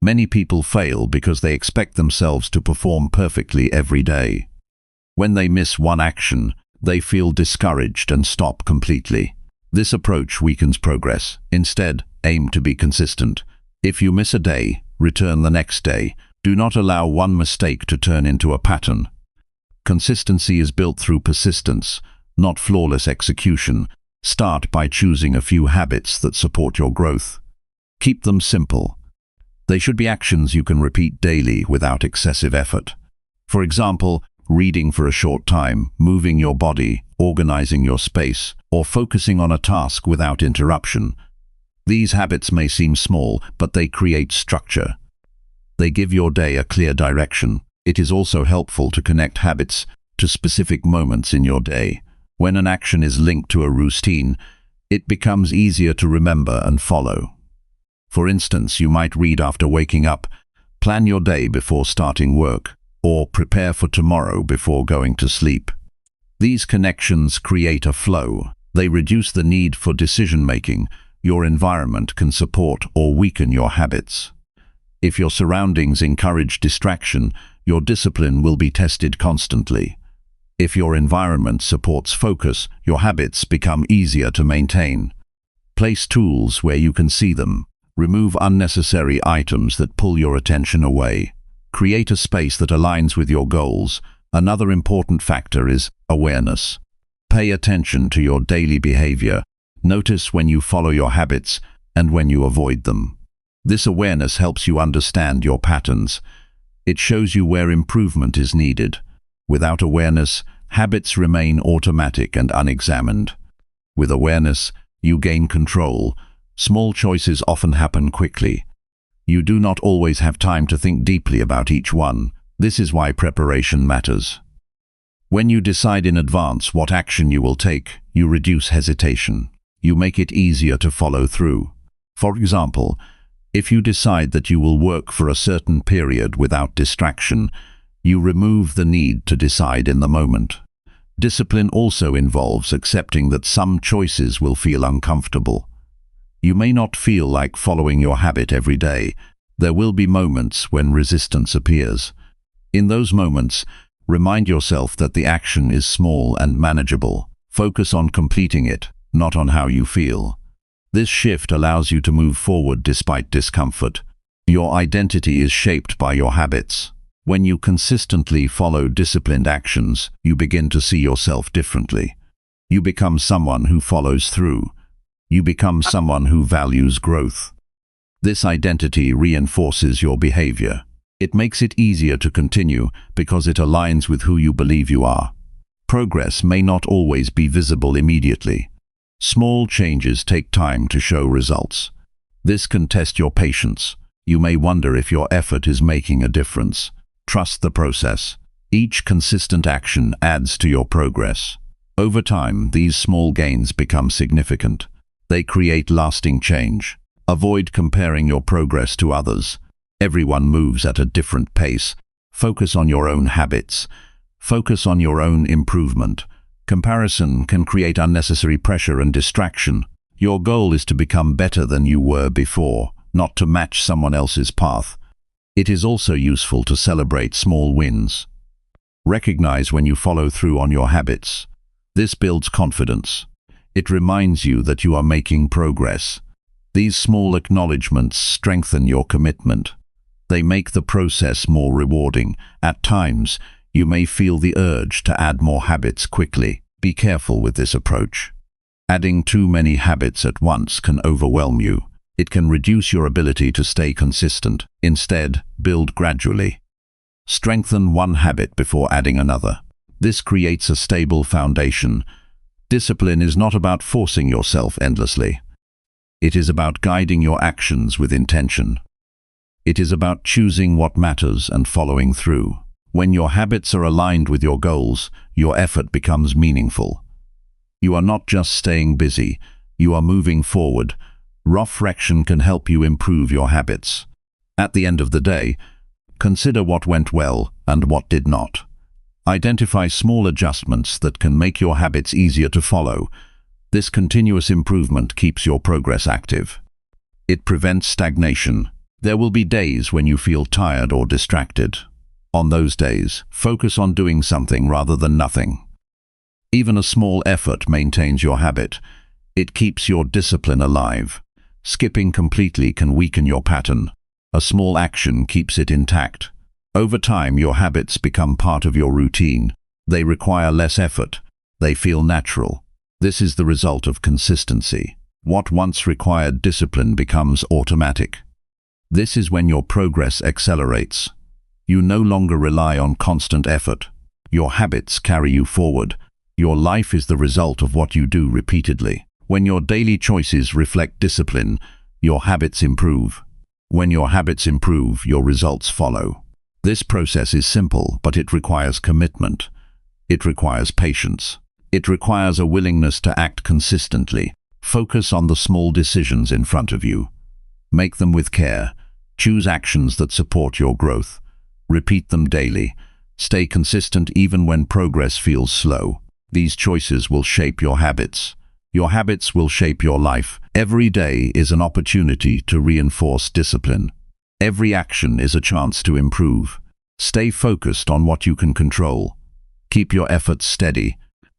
Many people fail because they expect themselves to perform perfectly every day. When they miss one action, they feel discouraged and stop completely. This approach weakens progress. Instead, aim to be consistent. If you miss a day, return the next day. Do not allow one mistake to turn into a pattern. Consistency is built through persistence, not flawless execution. Start by choosing a few habits that support your growth. Keep them simple. They should be actions you can repeat daily without excessive effort. For example, reading for a short time, moving your body, organizing your space, or focusing on a task without interruption. These habits may seem small, but they create structure. They give your day a clear direction. It is also helpful to connect habits to specific moments in your day. When an action is linked to a routine, it becomes easier to remember and follow. For instance, you might read after waking up, plan your day before starting work, or prepare for tomorrow before going to sleep. These connections create a flow. They reduce the need for decision-making. Your environment can support or weaken your habits. If your surroundings encourage distraction, your discipline will be tested constantly. If your environment supports focus, your habits become easier to maintain. Place tools where you can see them. Remove unnecessary items that pull your attention away. Create a space that aligns with your goals. Another important factor is awareness. Pay attention to your daily behavior. Notice when you follow your habits and when you avoid them. This awareness helps you understand your patterns. It shows you where improvement is needed. Without awareness, habits remain automatic and unexamined. With awareness, you gain control. Small choices often happen quickly. You do not always have time to think deeply about each one. This is why preparation matters. When you decide in advance what action you will take, you reduce hesitation. You make it easier to follow through. For example, if you decide that you will work for a certain period without distraction, you remove the need to decide in the moment. Discipline also involves accepting that some choices will feel uncomfortable. You may not feel like following your habit every day. There will be moments when resistance appears. In those moments, remind yourself that the action is small and manageable. Focus on completing it, not on how you feel. This shift allows you to move forward despite discomfort. Your identity is shaped by your habits. When you consistently follow disciplined actions, you begin to see yourself differently. You become someone who follows through. You become someone who values growth. This identity reinforces your behavior. It makes it easier to continue because it aligns with who you believe you are. Progress may not always be visible immediately. Small changes take time to show results. This can test your patience. You may wonder if your effort is making a difference. Trust the process. Each consistent action adds to your progress. Over time, these small gains become significant. They create lasting change. Avoid comparing your progress to others. Everyone moves at a different pace. Focus on your own habits. Focus on your own improvement. Comparison can create unnecessary pressure and distraction. Your goal is to become better than you were before, not to match someone else's path. It is also useful to celebrate small wins. Recognize when you follow through on your habits. This builds confidence. It reminds you that you are making progress. These small acknowledgements strengthen your commitment. They make the process more rewarding. At times, you may feel the urge to add more habits quickly. Be careful with this approach. Adding too many habits at once can overwhelm you. It can reduce your ability to stay consistent. Instead, build gradually. Strengthen one habit before adding another. This creates a stable foundation. Discipline is not about forcing yourself endlessly. It is about guiding your actions with intention. It is about choosing what matters and following through. When your habits are aligned with your goals, your effort becomes meaningful. You are not just staying busy, you are moving forward. Reflection can help you improve your habits. At the end of the day, consider what went well and what did not. Identify small adjustments that can make your habits easier to follow. This continuous improvement keeps your progress active. It prevents stagnation. There will be days when you feel tired or distracted. On those days, focus on doing something rather than nothing. Even a small effort maintains your habit. It keeps your discipline alive. Skipping completely can weaken your pattern. A small action keeps it intact. Over time, your habits become part of your routine. They require less effort. They feel natural. This is the result of consistency. What once required discipline becomes automatic. This is when your progress accelerates. You no longer rely on constant effort. Your habits carry you forward. Your life is the result of what you do repeatedly. When your daily choices reflect discipline, your habits improve. When your habits improve, your results follow. This process is simple, but it requires commitment. It requires patience. It requires a willingness to act consistently. Focus on the small decisions in front of you. Make them with care. Choose actions that support your growth. Repeat them daily. Stay consistent even when progress feels slow. These choices will shape your habits. Your habits will shape your life. Every day is an opportunity to reinforce discipline. Every action is a chance to improve. Stay focused on what you can control. Keep your efforts steady.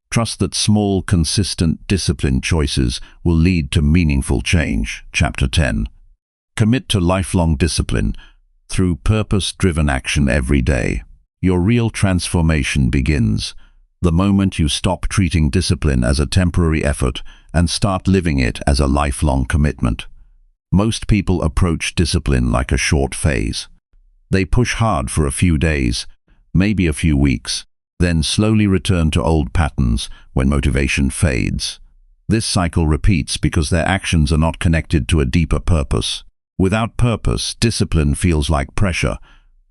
Trust that small, consistent, disciplined choices will lead to meaningful change. Chapter 10. Commit to lifelong discipline through purpose-driven action every day. Your real transformation begins the moment you stop treating discipline as a temporary effort and start living it as a lifelong commitment. Most people approach discipline like a short phase. They push hard for a few days, maybe a few weeks, then slowly return to old patterns when motivation fades. This cycle repeats because their actions are not connected to a deeper purpose. Without purpose, discipline feels like pressure.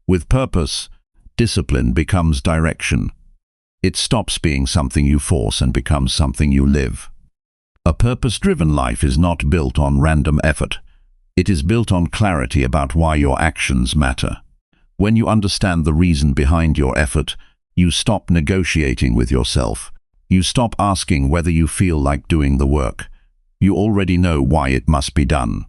With purpose, discipline becomes direction. It stops being something you force and becomes something you live. A purpose-driven life is not built on random effort. It is built on clarity about why your actions matter. When you understand the reason behind your effort, you stop negotiating with yourself. You stop asking whether you feel like doing the work. You already know why it must be done.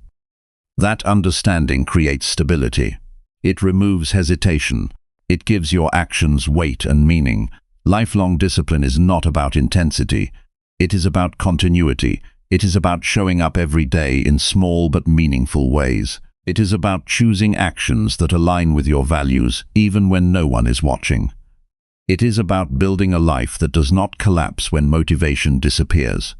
That understanding creates stability. It removes hesitation. It gives your actions weight and meaning. Lifelong discipline is not about intensity. It is about continuity. It is about showing up every day in small but meaningful ways. It is about choosing actions that align with your values, even when no one is watching. It is about building a life that does not collapse when motivation disappears.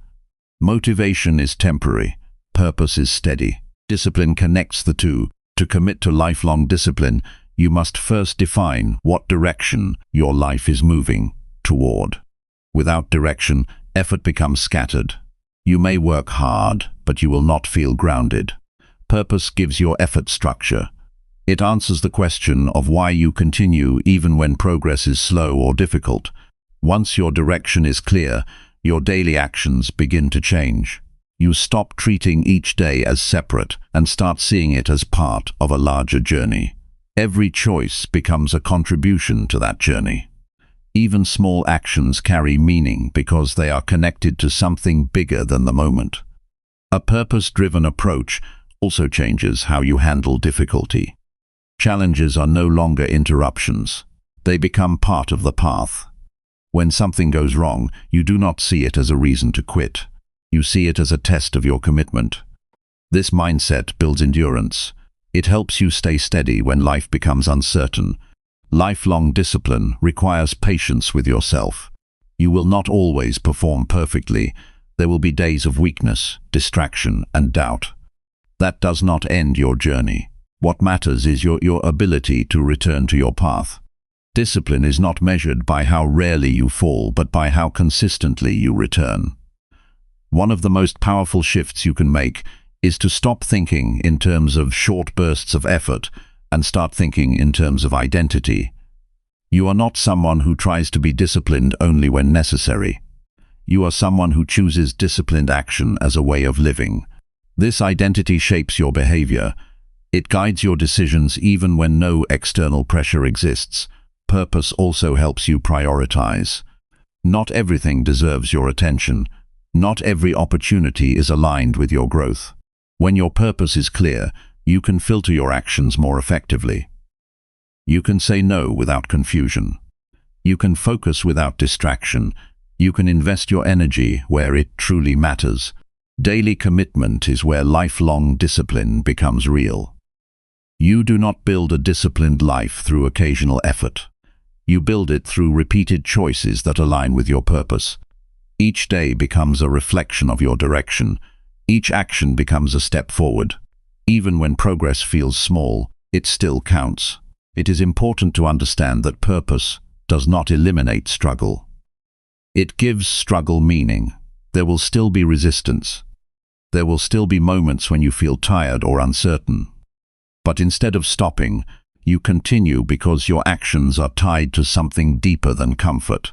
Motivation is temporary. Purpose is steady. Discipline connects the two. To commit to lifelong discipline, you must first define what direction your life is moving toward. Without direction, effort becomes scattered. You may work hard, but you will not feel grounded. Purpose gives your effort structure. It answers the question of why you continue even when progress is slow or difficult. Once your direction is clear, your daily actions begin to change. You stop treating each day as separate and start seeing it as part of a larger journey. Every choice becomes a contribution to that journey. Even small actions carry meaning because they are connected to something bigger than the moment. A purpose-driven approach also changes how you handle difficulty. Challenges are no longer interruptions. They become part of the path. When something goes wrong, you do not see it as a reason to quit. You see it as a test of your commitment. This mindset builds endurance. It helps you stay steady when life becomes uncertain. Lifelong discipline requires patience with yourself. You will not always perform perfectly. There will be days of weakness, distraction, and doubt. That does not end your journey. What matters is your ability to return to your path. Discipline is not measured by how rarely you fall, but by how consistently you return. One of the most powerful shifts you can make is to stop thinking in terms of short bursts of effort and start thinking in terms of identity. You are not someone who tries to be disciplined only when necessary. You are someone who chooses disciplined action as a way of living. This identity shapes your behavior. It guides your decisions even when no external pressure exists. Purpose also helps you prioritize. Not everything deserves your attention. Not every opportunity is aligned with your growth. When your purpose is clear, you can filter your actions more effectively. You can say no without confusion. You can focus without distraction. You can invest your energy where it truly matters. Daily commitment is where lifelong discipline becomes real. You do not build a disciplined life through occasional effort. You build it through repeated choices that align with your purpose. Each day becomes a reflection of your direction. Each action becomes a step forward. Even when progress feels small, it still counts. It is important to understand that purpose does not eliminate struggle. It gives struggle meaning. There will still be resistance. There will still be moments when you feel tired or uncertain. But instead of stopping, you continue because your actions are tied to something deeper than comfort.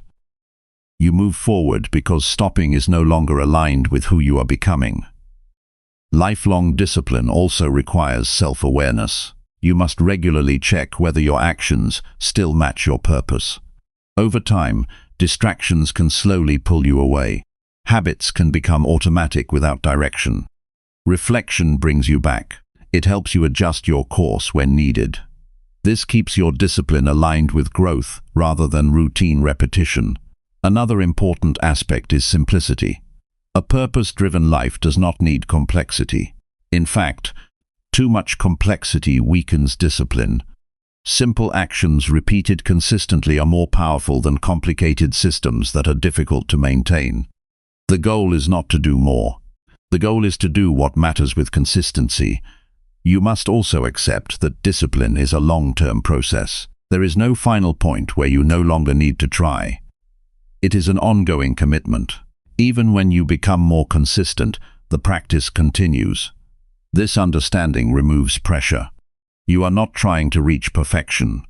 You move forward because stopping is no longer aligned with who you are becoming. Lifelong discipline also requires self-awareness. You must regularly check whether your actions still match your purpose. Over time, distractions can slowly pull you away. Habits can become automatic without direction. Reflection brings you back. It helps you adjust your course when needed. This keeps your discipline aligned with growth rather than routine repetition. Another important aspect is simplicity. A purpose-driven life does not need complexity. In fact, too much complexity weakens discipline. Simple actions repeated consistently are more powerful than complicated systems that are difficult to maintain. The goal is not to do more. The goal is to do what matters with consistency. You must also accept that discipline is a long-term process. There is no final point where you no longer need to try. It is an ongoing commitment. Even when you become more consistent, the practice continues. This understanding removes pressure. You are not trying to reach perfection.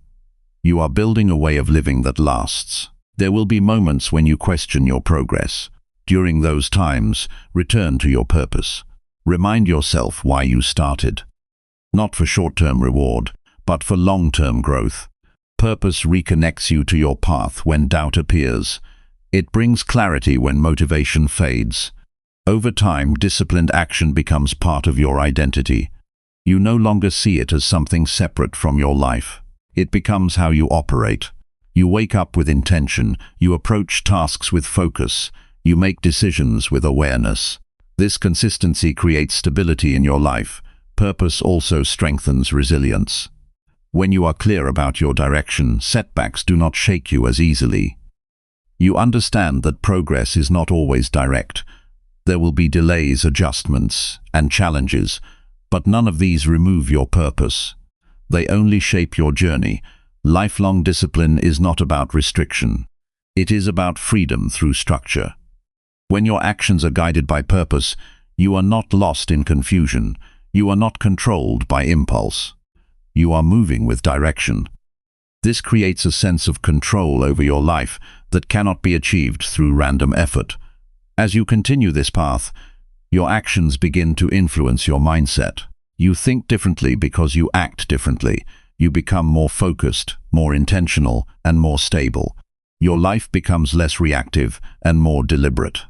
You are building a way of living that lasts. There will be moments when you question your progress. During those times, return to your purpose. Remind yourself why you started. Not for short-term reward, but for long-term growth. Purpose reconnects you to your path when doubt appears. It brings clarity when motivation fades. Over time, disciplined action becomes part of your identity. You no longer see it as something separate from your life. It becomes how you operate. You wake up with intention. You approach tasks with focus. You make decisions with awareness. This consistency creates stability in your life. Purpose also strengthens resilience. When you are clear about your direction, setbacks do not shake you as easily. You understand that progress is not always direct. There will be delays, adjustments, and challenges, but none of these remove your purpose. They only shape your journey. Lifelong discipline is not about restriction. It is about freedom through structure. When your actions are guided by purpose, you are not lost in confusion. You are not controlled by impulse. You are moving with direction. This creates a sense of control over your life that cannot be achieved through random effort. As you continue this path, your actions begin to influence your mindset. You think differently because you act differently. You become more focused, more intentional, and more stable. Your life becomes less reactive and more deliberate.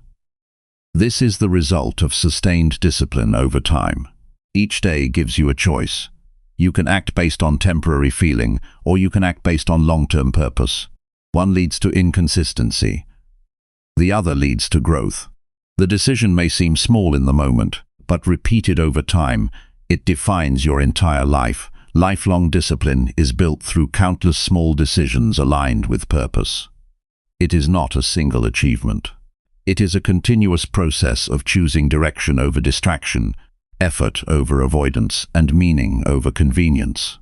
This is the result of sustained discipline over time. Each day gives you a choice. You can act based on temporary feeling, or you can act based on long-term purpose. One leads to inconsistency. The other leads to growth. The decision may seem small in the moment, but repeated over time, It defines your entire life. Lifelong discipline is built through countless small decisions aligned with purpose. It is not a single achievement. It is a continuous process of choosing direction over distraction, effort over avoidance, and meaning over convenience.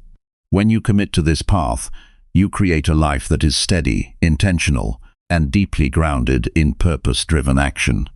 When you commit to this path, you create a life that is steady, intentional, and deeply grounded in purpose-driven action.